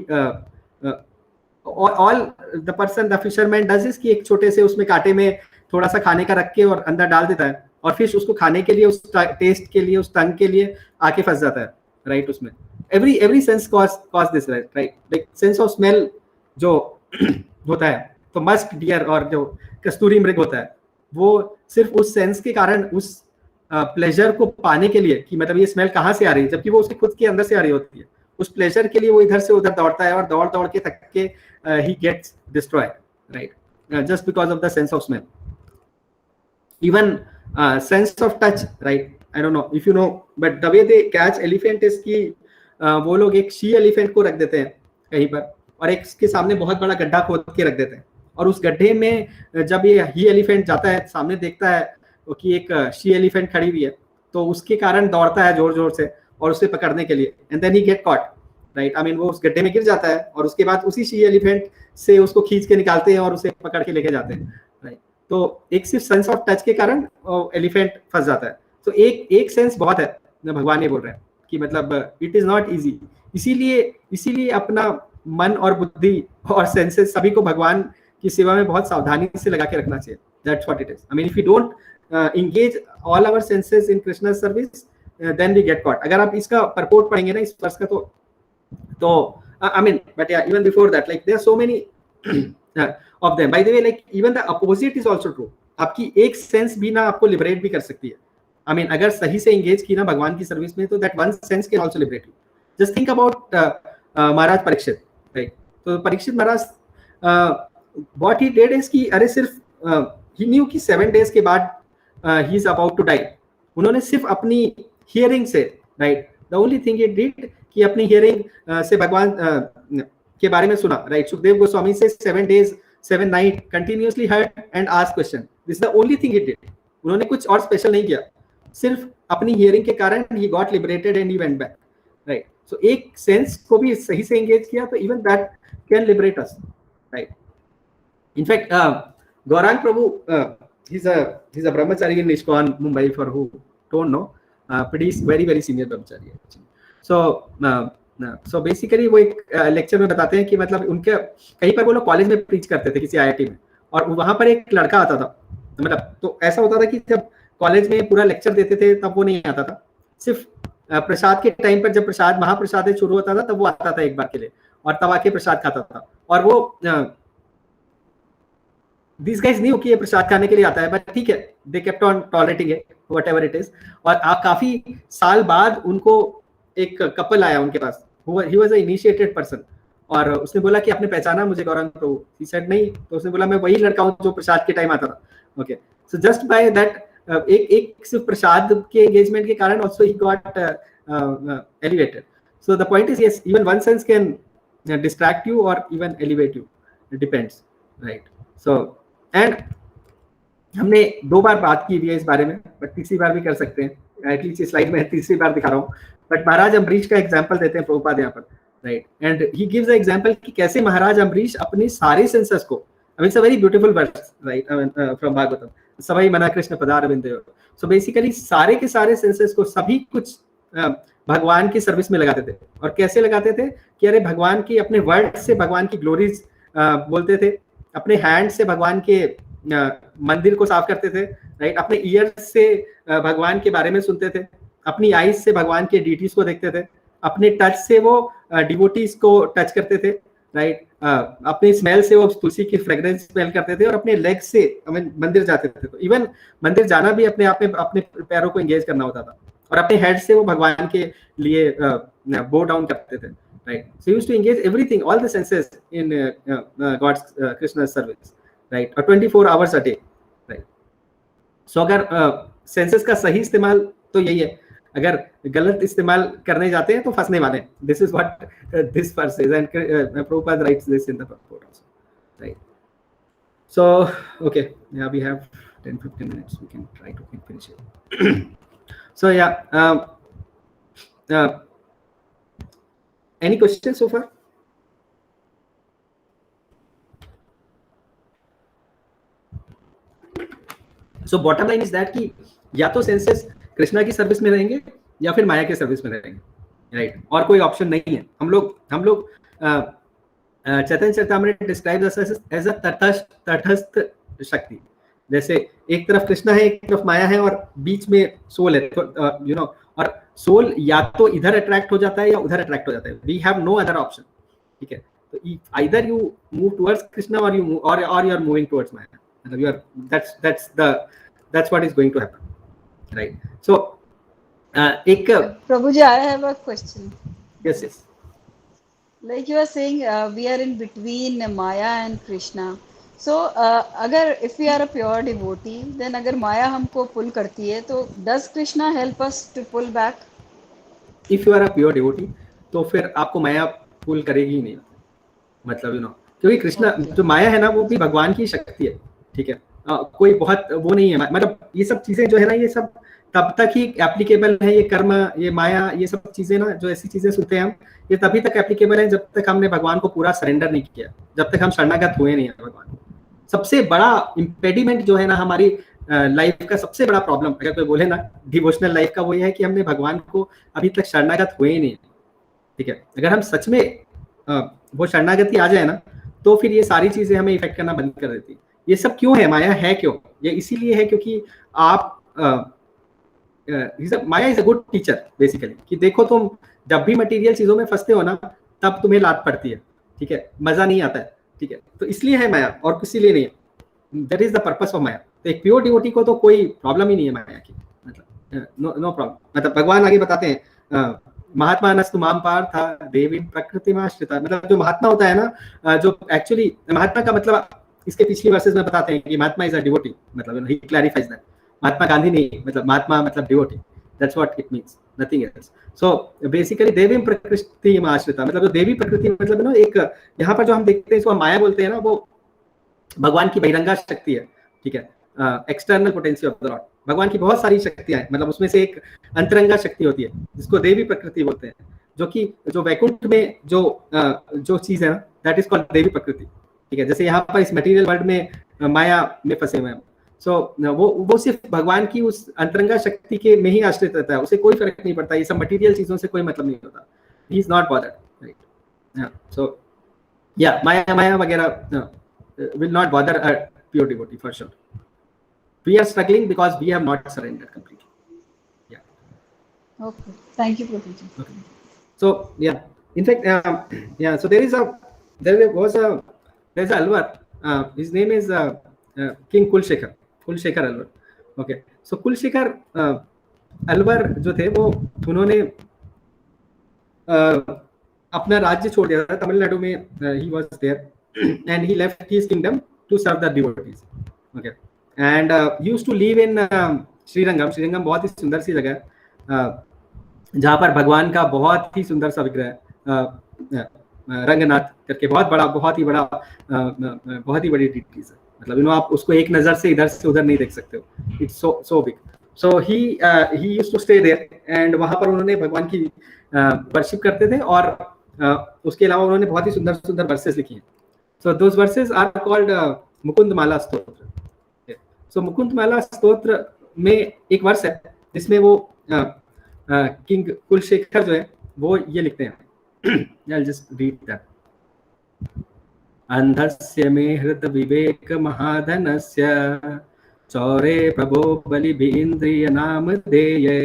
all the person, the fisherman does is कि एक छोटे से उसमें कांटे में थोड़ा सा खाने का रख के और अंदर डाल देता है, और फिश उसको खाने के लिए, उस टेस्ट के लिए, उस टंग के लिए आके फंस जाता है, राइट। उसमें every sense cause this, right, like sense of smell जो होता है, तो मस्क डियर और जो कस्तूरी मृग होता है, वो सिर्फ उस सेंस के कारण, उस प्लेजर को पाने के लिए कि मतलब ये स्मेल कहाँ से आ रही है, जबकि वो उसके खुद के अंदर से आ रही होती है, उस प्लेजर के लिए वो इधर से उधर दौड़ता है और दौड़ दौड़ के थक के he gets destroyed, right, just because of the sense of smell. Even sense of touch, right, I don't know if you know, but the way they catch elephant is कि वो लोग एक शी एलिफेंट को रख देते हैं कहीं पर, और एक के सामने बहुत बड़ा गड्ढा खोद के रख देते हैं, और उस गड्ढे में जब ये ही एलिफेंट जाता है, सामने देखता है कि एक शी एलिफेंट खड़ी हुई है, तो उसके कारण दौड़ता है जोर जोर से और उसे पकड़ने के लिए, and then he get caught, right. I mean वो उस गड्ढे में गिर जाता है और उसके बाद उसी शी एलिफेंट से उसको खींच के निकालते हैं और उसे पकड़ के लेके जाते हैं, राइट। तो एक सिर्फ सेंस ऑफ टच के कारण एलिफेंट फंस जाता है। तो एक सेंस बहुत है, भगवान ये बोल रहे हैं कि मतलब इट इज नॉट इजी, इसीलिए अपना मन और बुद्धि और सेंसेस सभी को भगवान की सेवा में बहुत सावधानी से लगा के रखना चाहिए। That's what it is. I mean if you don't engage all our senses in Krishna's service, then we get caught. अगर आप इसका purport पढ़ेंगे ना इस वर्ष का, तो I mean, but yeah, even before that, like there are so many of them. By the way, like even the opposite is also true. आपकी एक सेंस भी ना आपको लिबरेट भी कर सकती है। I mean, अगर सही से engage की ना भगवान की सर्विस में, तो that one sense can also liberate you. Just think about Maharaj Parikshit, right? तो परीक्षित महाराज what he did is कि अरे सिर्फ he knew कि 7 days के बाद he is about to die. उन्होंने सिर्फ अपनी हियरिंग से, right, the only thing he did कि अपनी हियरिंग से भगवान के बारे में सुना, राइट। सुखदेव गोस्वामी से 7 days 7 nights continuously heard and asked question. This is the only thing he did. उन्होंने कुछ और स्पेशल नहीं किया, सिर्फ अपनी हियरिंग के कारण he got liberated and he went back, right. So एक सेंस को भी सही से एंगेज किया तो even that can liberate us, right. In fact, Gaurang Prabhu, he's a brahmachari in ISKCON Mumbai, for who don't know, but he's very senior brahmachari actually. So basically वो एक लेक्चर में बताते हैं कि मतलब उनके कहीं पर वो लोग कॉलेज में प्रीच करते थे किसी IIT में, और वहां पर एक लड़का आता था, मतलब तो ऐसा होता था कि जब कॉलेज में पूरा लेक्चर देते थे तब वो नहीं आता था, सिर्फ प्रसाद के टाइम पर, जब प्रसाद महाप्रसाद शुरू होता था तब वो आता था एक बार के लिए, और तब आके प्रसाद खाता था। और वो these guys knew कि ये प्रसाद खाने के लिए आता है, बट ठीक है, they kept on tolerating it, whatever it is। और काफी साल बाद उनको एक कपल आया उनके पास, he was a initiated person, और उसने बोला कि आपने पहचाना मुझे गौरंग प्रभु? he said नहीं। तो उसने बोला मैं वही लड़का हूँ जो प्रसाद के टाइम आता था। Okay, so just by that एक सिर्फ प्रसाद के एंगेजमेंट के कारण also he got elevated. So the point is, yes, even one sense can distract you or even elevate you, it depends, right? So and हमने 2 बार बात की है इस बारे में, बट तीसरी बार भी कर सकते हैं, एटलीस्ट इस स्लाइड में तीसरी बार दिखा रहा हूँ। बट महाराज अम्बरीश का एग्जांपल देते हैं प्रभुपाद यहाँ पर, right, and he gives a example कि कैसे महाराज अम्बरीश अपने सारे सेंसेस को, I mean it's a very beautiful verse, right, from Bhagavatam, सवई मना कृष्ण पदारविंदयोः। सो बेसिकली सारे के सारे सेंसेस को, सभी कुछ भगवान की सर्विस में लगाते थे। और कैसे लगाते थे कि अरे भगवान की, अपने वर्ड से भगवान की ग्लोरीज बोलते थे, अपने हैंड से भगवान के मंदिर को साफ करते थे, राइट, अपने ईयर से भगवान के बारे में सुनते थे, अपनी आईज से भगवान के डीटीज को देखते थे, अपने टच से वो डिवोटीज को टच करते थे, राइट, अपनी स्मेल से वो तुलसी की फ्रेग्रेंस स्मेल करते थे और अपने लेग से मंदिर जाते थे। तो इवन मंदिर जाना भी अपने आप में अपने पैरों को एंगेज करना होता था और अपने हेड से वो भगवान के लिए बो डाउन करते थे, right. So used to engage everything, all the senses in God's Krishna service, right, और 24 hours a day, right. So अगर सेंसेस का सही इस्तेमाल तो यही है, अगर गलत इस्तेमाल करने जाते हैं तो फंसने वाले हैं। This is what this verse is and Prabhupada writes this in the purport also, right? So okay, yeah, we have 10-15 minutes, we can try to finish it. So yeah, any questions so far? So bottom line is that कि या तो सेंसेस कृष्णा की सर्विस में रहेंगे या फिर माया के सर्विस में रहेंगे, राइट, और कोई ऑप्शन नहीं है। हम लोग चैतन्य चरितामृत डिस्क्राइब एज अ तटस्थ शक्ति, जैसे एक तरफ कृष्णा है, एक तरफ माया है और बीच में सोल है, यू नो, और सोल या तो इधर अट्रैक्ट हो जाता है या उधर अट्रैक्ट हो जाता है। We have no other option, ठीक है। तो either you move towards Krishna और you are moving towards Maya, मतलब you are that's what is going to happen, right? So ek Prabhuji, I have a question. Yes. Like you are saying, we are in between Maya and Krishna. So agar if we are a pure devotee, then agar Maya हमको pull करती है, तो does Krishna help us to pull back? If you are a pure devotee, तो फिर आपको माया pull करेगी ही नहीं, मतलब, you know, क्योंकि कृष्णा जो माया है ना वो भी भगवान की शक्ति है, ठीक है। कोई बहुत वो नहीं है, मतलब ये सब चीजें जो है ना, ये सब तब तक ही एप्लीकेबल है, ये कर्म, ये माया, ये सब चीजें ना, जो ऐसी चीजें सुनते हैं हम, ये तभी तक एप्लीकेबल है जब तक हमने भगवान को पूरा सरेंडर नहीं किया, जब तक हम शरणागत हुए नहीं है भगवान को। सबसे बड़ा इम्पेडिमेंट जो है ना हमारी लाइफ का, सबसे बड़ा प्रॉब्लम अगर कोई बोले ना डिवोशनल लाइफ का, वो ये है कि हमने भगवान को अभी तक शरणागत हुए ही नहीं है, ठीक है। अगर हम सच में वो शरणागति आ जाए ना, तो फिर ये सारी चीजें हमें इफेक्ट करना बंद कर देती है। ये सब क्यों है, माया है क्यों? ये इसीलिए है क्योंकि आप maya is a good teacher basically, कि देखो तुम जब भी मटेरियल चीजों में फंसते हो ना, तब तुम्हें लात पड़ती है, ठीक है, मजा नहीं आता है, ठीक है। तो इसलिए है माया, और किसी लिए नहीं है। That is the purpose of maya. तो एक प्योर डिवोटी को तो कोई प्रॉब्लम ही नहीं है माया की, मतलब नो प्रॉब्लम। मतलब भगवान आगे बताते हैं, महात्मा नस्तु माम पार्था देवी प्रकृति आश्रिता, मतलब जो महात्मा होता है ना, जो एक्चुअली महात्मा का मतलब इसके पिछली वर्सेस में बताते हैं कि महात्मा इज अ डिवोटी, मतलब he clarifies that. Mahatma Gandhi नहीं, मतलब महात्मा मतलब devotee, that's what it means, nothing else. So basically देवी प्रकृति आश्रिता, मतलब जो देवी प्रकृति, मतलब ना एक यहाँ पर जो हम देखते हैं इसको माया बोलते हैं ना, वो भगवान की बहिरंगा शक्ति है, ठीक है, external potential of the Lord. भगवान की बहुत सारी शक्तियां हैं, मतलब उसमें से एक अंतरंगा शक्ति होती है जिसको देवी प्रकृति बोलते हैं, जो वैकुंठ में जो चीज है ना, दैट इज कॉल्ड देवी प्रकृति, ठीक है। जैसे यहाँ पर इस मटेरियल वर्ल्ड में माया में फंसे हुए हैं, सो वो सिर्फ भगवान की उस अंतरंगा शक्ति के में ही आश्रित रहता है, उसे कोई फर्क नहीं पड़ता, ये सब मटेरियल चीजों से कोई मतलब नहीं होता। He is not bothered, right. So yeah maya वगैरह will not bother a pure devotee for sure. We are struggling because we have not surrendered completely. Yeah. Okay. Thank you, Prabhuji. Okay. So yeah, in fact, yeah. So there's an Alwar. His name is King Kulshekar Alwar. Okay. So Kulshekar Alwar जो थे वो उन्होंने अपना राज्य छोड़ दिया था तमिलनाडु में. He was there and he left his kingdom to serve the devotees. Okay. And used to live in Srirangam बहुत ही सुंदर सी जगह जहाँ पर भगवान का बहुत ही सुंदर सा विग्रह रंगनाथ करके बहुत ही बड़ी डिटीज है. मतलब आप उसको एक नजर से इधर से उधर नहीं देख सकते हो. It's so big. So he used to stay there and वहाँ पर उन्होंने भगवान की वर्शिप करते थे और उसके अलावा उन्होंने बहुत ही सुंदर सुंदर वर्सेस लिखी हैं. So those verses are called Mukunda Mala Stotra. So Mukund Mala स्तोत्र में एक वर्स है जिसमें वो किंग कुलशेखर जो है वो ये लिखते हैं. I'll just read that. अंधस्य मे हृत विवेक महाधनस्य चौरे प्रभो बलिभीन्द्रिय नाम देये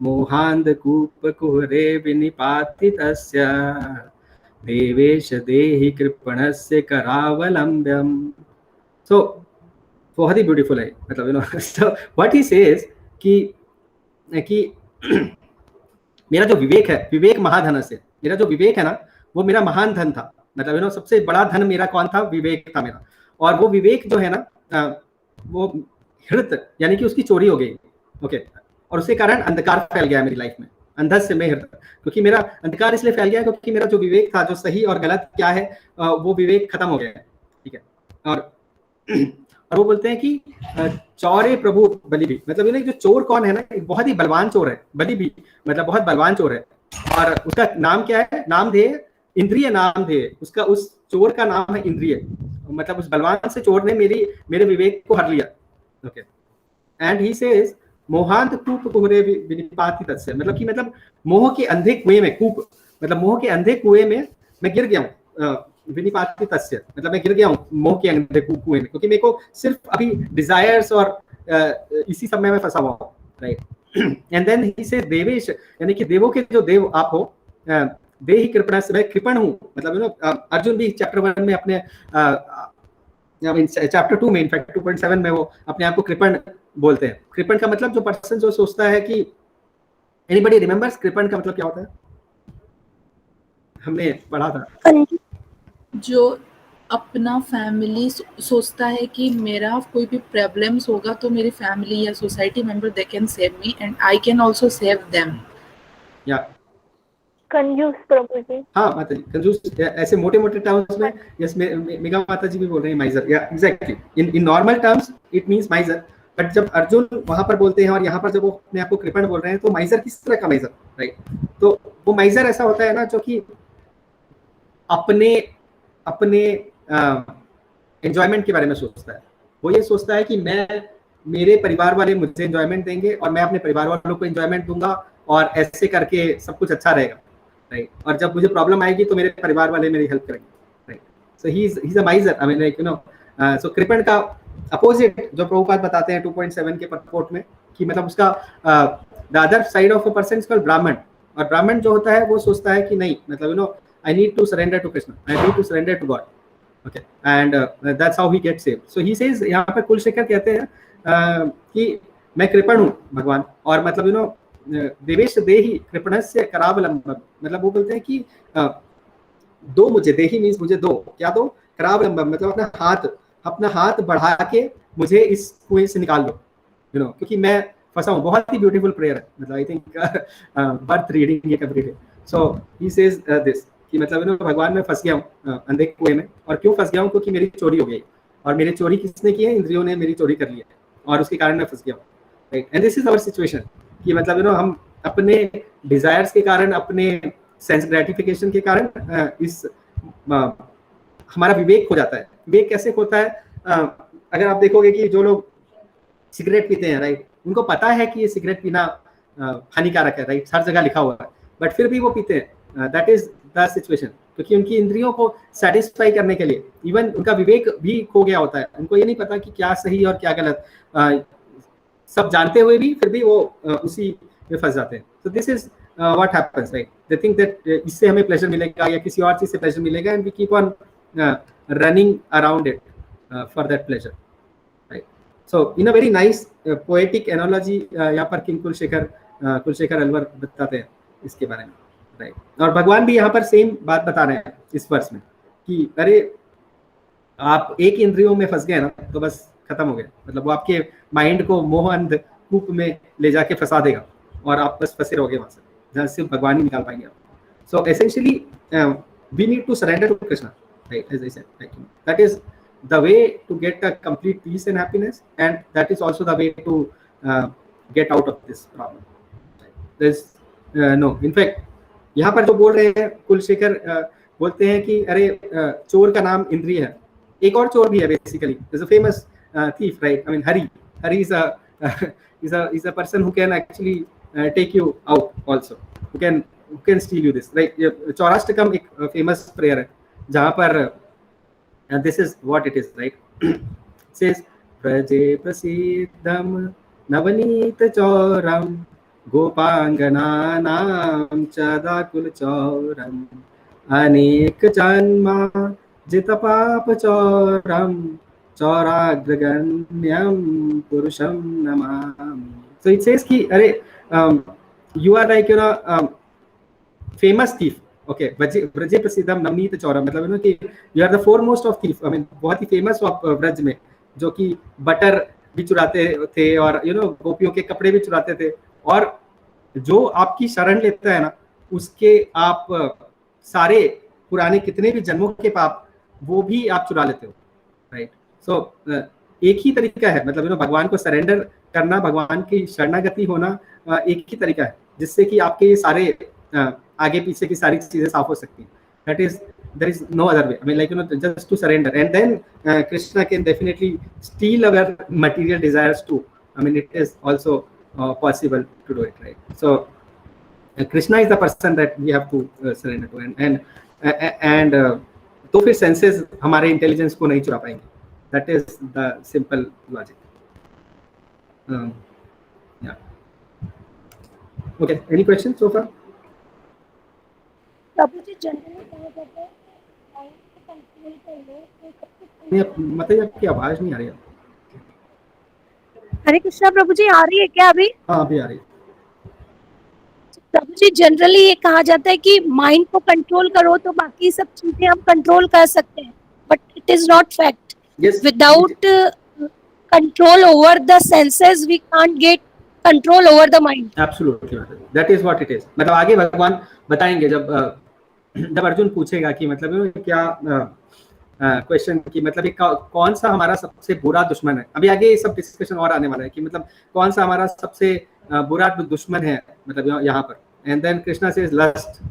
मोहांध कूप कुहरे विनिपातितस्य देवेश देहि कृपणस्य करावलंबम। सो बहुत ही ब्यूटीफुल है, मतलब you know so what he says कि मेरा जो विवेक है, विवेक महाधन से, मेरा जो विवेक है ना वो मेरा महान धन था, मतलब यू नो सबसे बड़ा धन मेरा कौन था, विवेक था मेरा। और वो विवेक जो है ना वो हृत यानी कि उसकी चोरी हो गई, ओके, और उसके कारण अंधकार फैल गया मेरी लाइफ में, अंधस्य में हृत, क्योंकि मेरा अंधकार इसलिए फैल गया क्योंकि मेरा जो विवेक था, जो सही और गलत क्या है वो विवेक खत्म हो गया है, ठीक है। और वो बोलते हैं कि चौरे प्रभु बलि भी, मतलब ये जो चोर कौन है ना, एक बहुत ही बलवान चोर है, बलि भी मतलब बहुत बलवान चोर है, और उसका नाम क्या है, नामधेय इंद्रिय नामधेय, उसका उस चोर का नाम है इंद्रिय, मतलब उस बलवान से चोर ने मेरे विवेक को हर लिया, ओके। एंड ही सेज मोहांत कूप कुहरे विनिपाति तत्स्य, मतलब कि मतलब मोह के अंधे कुएं में, कूप मतलब मोह के अंधे कुएं में मैं गिर गया हूँ, विनिपाति तस्य मतलब मैं गिर गया हूँ मोह के अंधे कुएं में, क्योंकि मेरे को सिर्फ अभी डिजायर्स और इसी सब में मैं फंसा हुआ हूँ, राइट। एंड देन ही से देवेश, यानी कि देवों के जो देव आप हो, देहि कृपणा से, मैं कृपण हूँ, मतलब यू नो अर्जुन भी चैप्टर 1 में अपने चैप्टर 2 में इनफैक्ट 2.7 में वो अपने आप को कृपण बोलते हैं। कृपण का मतलब जो पर्सन जो सोचता है कि, एनीबॉडी रिमेंबर्स कृपण का मतलब क्या होता है, हमने पढ़ा था, जो अपना फैमिली सोचता है कि मेरा कोई भी प्रॉब्लम्स होगा तो मेरी फैमिली या society member they can save me and I can also save them. या कंजूस प्रभु जी। हाँ माता जी, कंजूस ऐसे मोटे मोटे टर्म्स में, यस मेगा माता जी भी बोल रहे हैं माइजर, या exactly in normal terms it means माइजर, but जब अर्जुन वहां पर बोलते हैं और यहाँ पर जब वो अपने आप को कृपण बोल रहे हैं, तो माइजर किस तरह का माइजर, राइट। तो वो माइजर ऐसा होता है ना जो कि अपने एंजॉयमेंट के बारे में सोचता है, वो ये सोचता है कि मेरे परिवार वाले मुझे एंजॉयमेंट देंगे और मैं अपने परिवार वालों को एंजॉयमेंट दूंगा, और ऐसे करके सब कुछ अच्छा रहेगा, राइट। और जब मुझे प्रॉब्लम आएगी तो मेरे परिवार वाले मेरी हेल्प करेंगे, right. So he is a miser, I mean like you know, so कृपण का अपोजिट जो प्रभुपाद बताते हैं 2.7 के परपोर्ट में, कि मतलब उसका the other side of a person is called ब्राह्मण, और ब्राह्मण जो होता है वो सोचता है कि नहीं, मतलब you no I need to surrender to Krishna, I need to surrender to God, okay, and that's how he gets saved. So he says, यहाँ पर कुलशेखर कहते हैं कि मैं कृपण हूँ भगवान, और मतलब यू नो देवेश देहि कृपणस्य करावलंबम, मतलब वो बोलते हैं कि दो मुझे, देहि मीन्स मुझे दो, क्या दो, करावलंबम मतलब अपना हाथ बढ़ा के मुझे इस कुएं से निकाल दो, यू नो, क्योंकि मैं फंसा हूँ। बहुत ही ब्यूटीफुल प्रेयर है, मतलब I think worth reading it every day. So he says this कि मतलब यू नो भगवान मैं फंस गया हूँ अंधे कुएं में, और क्यों फंस गया हूँ, क्योंकि मेरी चोरी हो गई, और मेरी चोरी किसने की है, इंद्रियों ने मेरी चोरी कर ली है, और उसके कारण मैं फंस गया हूँ, right. And this is our situation, कि मतलब यू नो हम अपने डिजायर्स के कारण, अपने सेंस ग्रेटिफिकेशन के कारण हमारा विवेक खो जाता है। विवेक कैसे खोता है, अगर आप देखोगे कि जो लोग सिगरेट पीते हैं, राइट, उनको पता है कि ये सिगरेट पीना हानिकारक है, राइट, हर जगह लिखा हुआ है, बट फिर भी वो पीते हैं। दैट इज द सिचुएशन, क्योंकि उनकी इंद्रियों को सेटिस्फाई करने के लिए इवन उनका विवेक भी खो गया होता है, उनको ये नहीं पता कि क्या सही और क्या गलत, सब जानते हुए भी फिर भी वो उसी में फंस जाते हैं। So this is what happens, right. They think that इससे हमें प्लेजर मिलेगा या किसी और चीज से प्लेजर मिलेगा, and we keep on running around it for that pleasure, right. So in a very nice poetic analogy यहाँ पर किंग कुलशेखर अलवर बताते हैं इसके बारे में, राइट। और भगवान भी यहाँ पर सेम बात बता रहे हैं इस वर्ष में, कि अरे आप एक इंद्रियों में फंस गए ना तो बस खत्म हो गया, मतलब वो आपके माइंड को मोह अंध कूप में ले जाके फंसा देगा, और आप बस फंसे रहोगे वहां से, जहाँ सिर्फ भगवान ही निकाल पाएंगे आप। So essentially we need to surrender to Krishna, right, as I said, right. That is the way to get a complete peace and happiness, and that is also the way to get out of this problem. No, in fact यहाँ पर जो बोल रहे हैं कुलशेखर, बोलते हैं कि अरे चोर का नाम इंद्रिय है, एक और चोर भी है basically, is a famous thief, right? I mean Hari is a person who can actually take you out also, who can steal you this, right? Chaurashtakam एक famous prayer है जहाँ पर this is what it is, right? It says praje prasidham navanit chauram गोपांगनानां चदाकुल Chauram अनेक जन्म जित पाप चौरम चौराग्रगण्यम पुरुषम नमामि. So it says कि अरे you are like famous thief. Okay, ब्रजे प्रसिद्धम Navneet Chauram, मतलब कि you are the foremost of thief. I mean बहुत ही famous of ब्रज में, जो कि बटर भी चुराते थे और गोपियों के कपड़े भी चुराते थे, और जो आपकी शरण लेता है ना, उसके आप सारे पुराने कितने भी जन्मों के पाप वो भी आप चुरा लेते हो, राइट. सो एक ही तरीका है, मतलब भगवान को सरेंडर करना, भगवान की शरणागति होना एक ही तरीका है जिससे कि आपके ये सारे आगे पीछे की सारी चीजें साफ हो सकती हैं. That is there is no other way. I mean, like just to surrender, and then Krishna can definitely steal our material desires too. I mean, it is also possible to do it, right? So Krishna is the person that we have to surrender to, and तो फिर senses हमारे intelligence को नहीं चुरा पाएंगे. That is the simple logic. Yeah. Okay. Any questions so far? Prabhu ji generally कहा जाता है कंट्रोल कर लो. मतलब आपकी आवाज नहीं आ रही है. हरे कृष्णा प्रभु जी, आ रही है क्या अभी? हाँ, अभी आ रही है. प्रभु जी जनरली ये कहा जाता है कि माइंड को कंट्रोल करो तो बाकी सब चीजें हम कंट्रोल कर सकते हैं, but it is not fact. Without control over the senses we can't get control over the mind. Absolutely, that is what it is. मतलब आगे भगवान बताएंगे जब अर्जुन पूछेगा कि मतलब क्या क्वेश्चन की मतलब कौन सा हमारा सबसे बुरा दुश्मन है. अभी आगे ये सब डिस्कशन और आने वाला है कि मतलब कौन सा हमारा सबसे बुरा दुश्मन है, मतलब यहाँ पर. And then Krishna says lust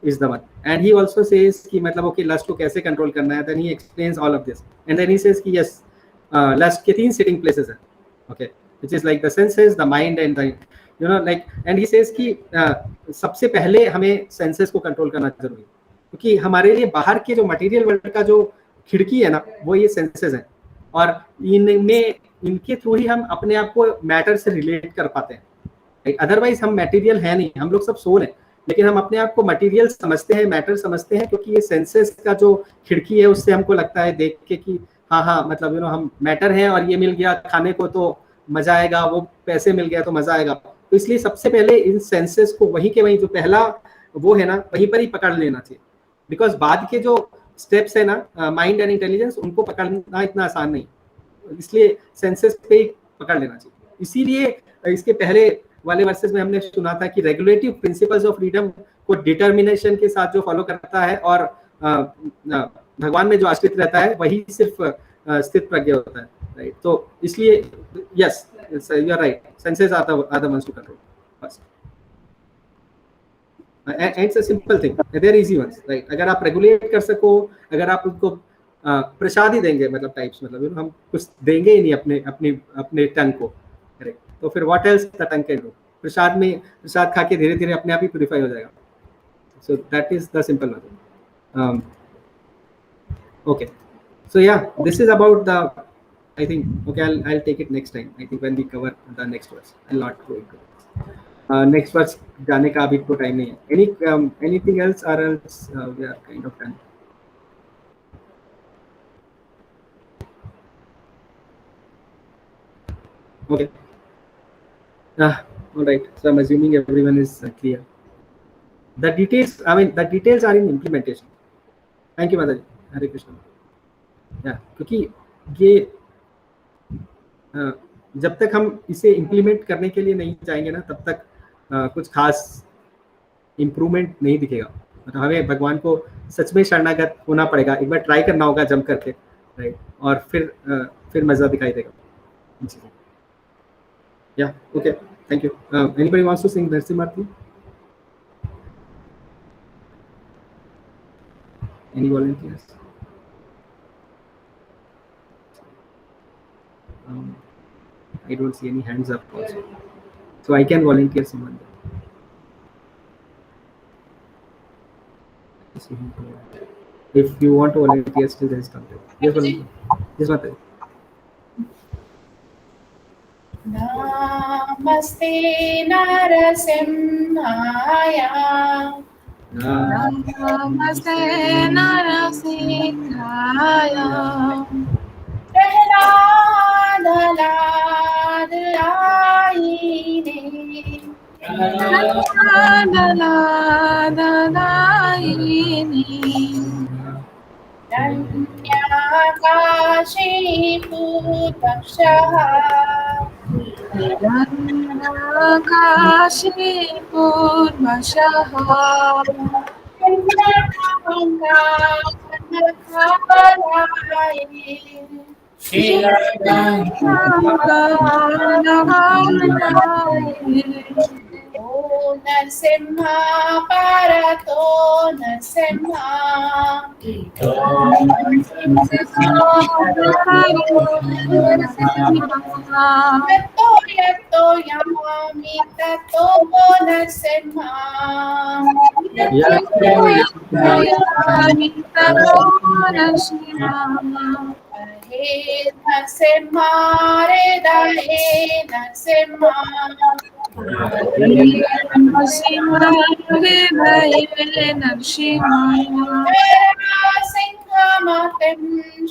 is the one, and he also says कि मतलब ओके लस्ट को कैसे कंट्रोल करना है. Then he explains all of this, and then he says कि यस लस्ट के 3 सिटिंग प्लेसेस है. Okay, which is like the senses, the mind and the like. And he says कि सबसे पहले हमें सेंसेस को कंट्रोल करना जरूरी है, क्योंकि हमारे लिए बाहर के जो मटेरियल वर्ल्ड का जो खिड़की है ना, वो ये सेंसेस हैं, और इनके थ्रू ही हम अपने आप को मैटर से रिलेट कर पाते हैं. अदरवाइज हम मटेरियल है नहीं, हम लोग सब सोल हैं, लेकिन हम अपने आप को मटेरियल समझते हैं, मैटर समझते हैं, क्योंकि ये सेंसेस का जो खिड़की है उससे हमको लगता है देख के कि हाँ मतलब हम मैटर हैं, और ये मिल गया खाने को तो मजा आएगा, वो पैसे मिल गया तो मजा आएगा. तो इसलिए सबसे पहले इन सेंसेस को वहीं के वहीं जो पहला वो है ना, वहीं पर ही पकड़ लेना चाहिए. बिकॉज बाद के जो स्टेप्स है ना, माइंड एंड इंटेलिजेंस, उनको पकड़ना इतना आसान नहीं, इसलिए सेंसेस पे ही पकड़ लेना चाहिए. इसीलिए इसके पहले वाले वर्सेस में हमने सुना था कि रेगुलेटिव प्रिंसिपल्स ऑफ फ्रीडम को डिटर्मिनेशन के साथ जो फॉलो करता है और भगवान में जो आश्रित रहता है वही सिर्फ स्थित प्रज्ञ होता है, राइट. तो इसलिए yes you are right, senses are the ones to control first. And it's a simple thing, they're easy ones, right? अगर आप रेगुलेट कर सको, अगर आप उनको प्रसाद ही देंगे, मतलब टाइप्स, मतलब हम कुछ देंगे ही नहीं अपने टंग को, करेक्ट, तो फिर what else the tongue can do. Prasad खा के धीरे धीरे अपने आप ही प्यूरिफाई हो जाएगा. So that is the simple method. Okay, so yeah this is about the, I think, okay, I'll take it next time. I think when we cover the next verse, I'll not go into it. Next verse जाने का अभी तो टाइम नहीं है. Anything else, or else we are kind of done. Okay. All right. So I'm assuming everyone is clear. The details are in implementation. Thank you, Mataji. Hare Krishna. Yeah, क्योंकि ये जब तक हम इसे इम्प्लीमेंट करने के लिए नहीं जाएंगे ना, तब तक कुछ खास इम्प्रूवमेंट नहीं दिखेगा. मतलब हमें भगवान को सच में शरणागत होना पड़ेगा, एक बार ट्राई करना होगा जम करके, राइट, और फिर मजा दिखाई देगा. या okay, thank you. Anybody wants to sing Narasimha? Any volunteers? I don't see any hands up also, so I can volunteer someone. If you want to volunteer, still there is time. Yes, volunteer. Yes, Mataji. Namaste Narasimhaya नमस्ते नरसिंहाय प्रहलाद लाद आईने रण्यकाशीपूर्वशः काशीपूर्वशः ओ नरसिंहा पारतो नरसिंहा यत्तो यत्तो यामि ततो नरसिंहा हे नरसिंहा रे दहे नरसिंहा सिंहमतिं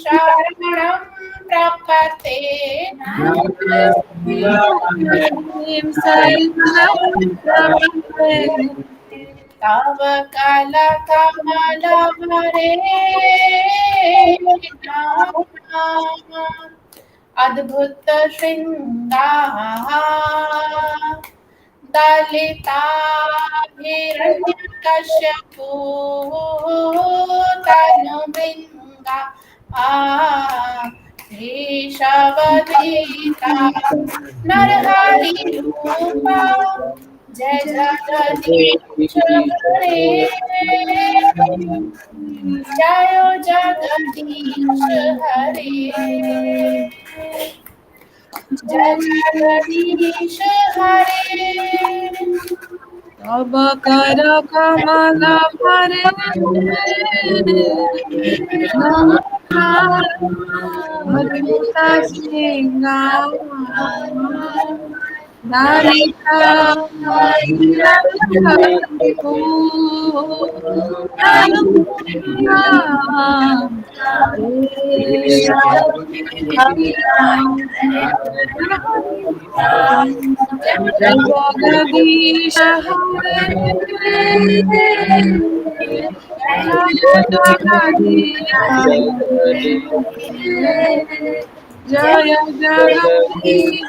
शरणं प्रपत्ते तव कलकमलभरे अद्भुत शृंगार दलिताभिरण्यकश्यपो तनुभृङ्गा केशवदीता नरहरिरूपा जय जगदीश हरे जय जगदीश हरे जय जगदीश हरे तब कर कमल भरे श्रृंगार जगदीश जय जगदीश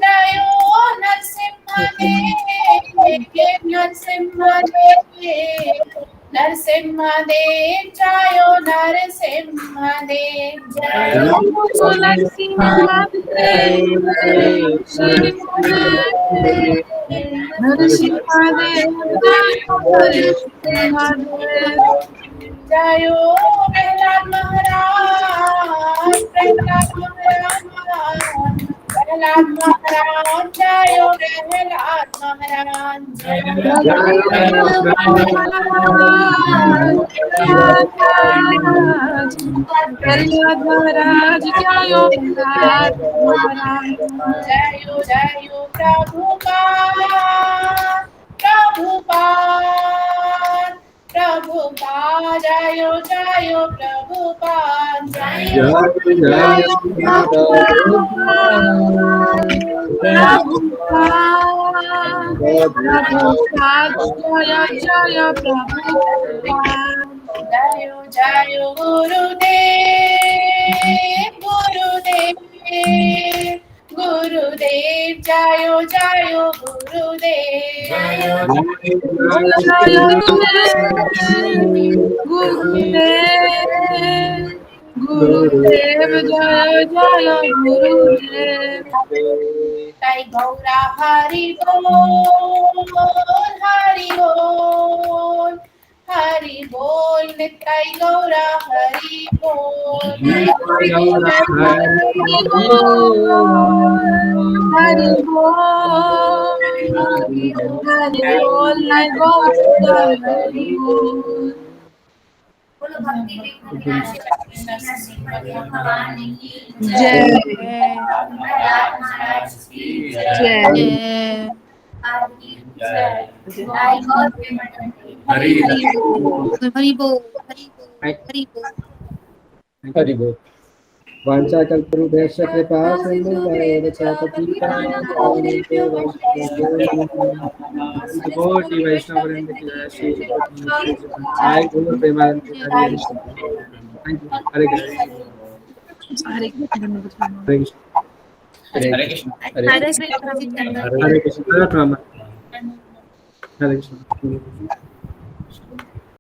जयो नरसिंहदेव नरसिंहदेव नरसिंहदेव जयो नरसिंहदेव जयो जयो प्रहलाद महाराज प्रहलाद महाराज जयो प्रहलाद महाराज महाराज जयो जयो जयो प्रभुपाद प्रभुपाद प्रभुपाद जयो जयो प्रभुपाद जयो जयो जयो गुरुदेव गुरुदेव गुरुदेव जयो जयो गुरुदेव गुरुदेव जय जय गुरुदेव तै गौरा हरि बोल हरि बोल हरि बोल नित्य गौरा हरि बोल हरि बोल हरि बोल जय गौरा हरि बोल जय जय हरि हरि बोल, हरि बोल। हरि बोल। वाञ्छाकल्पतरुभ्यश्च कृपा सिन्धुभ्येव च पतितानां पावनेभ्यो वैष्णवेभ्यो कोटि वैष्णववृन्द की जय श्री जय गुरु प्रेमानंद हरे कृष्ण। Thank you. हरे कृष्ण। हरे कृष्ण। हरे कृष्ण। हरे कृष्ण। हरे कृष्ण। हरे कृष्ण। हरे कृष्ण। हरे कृष्ण।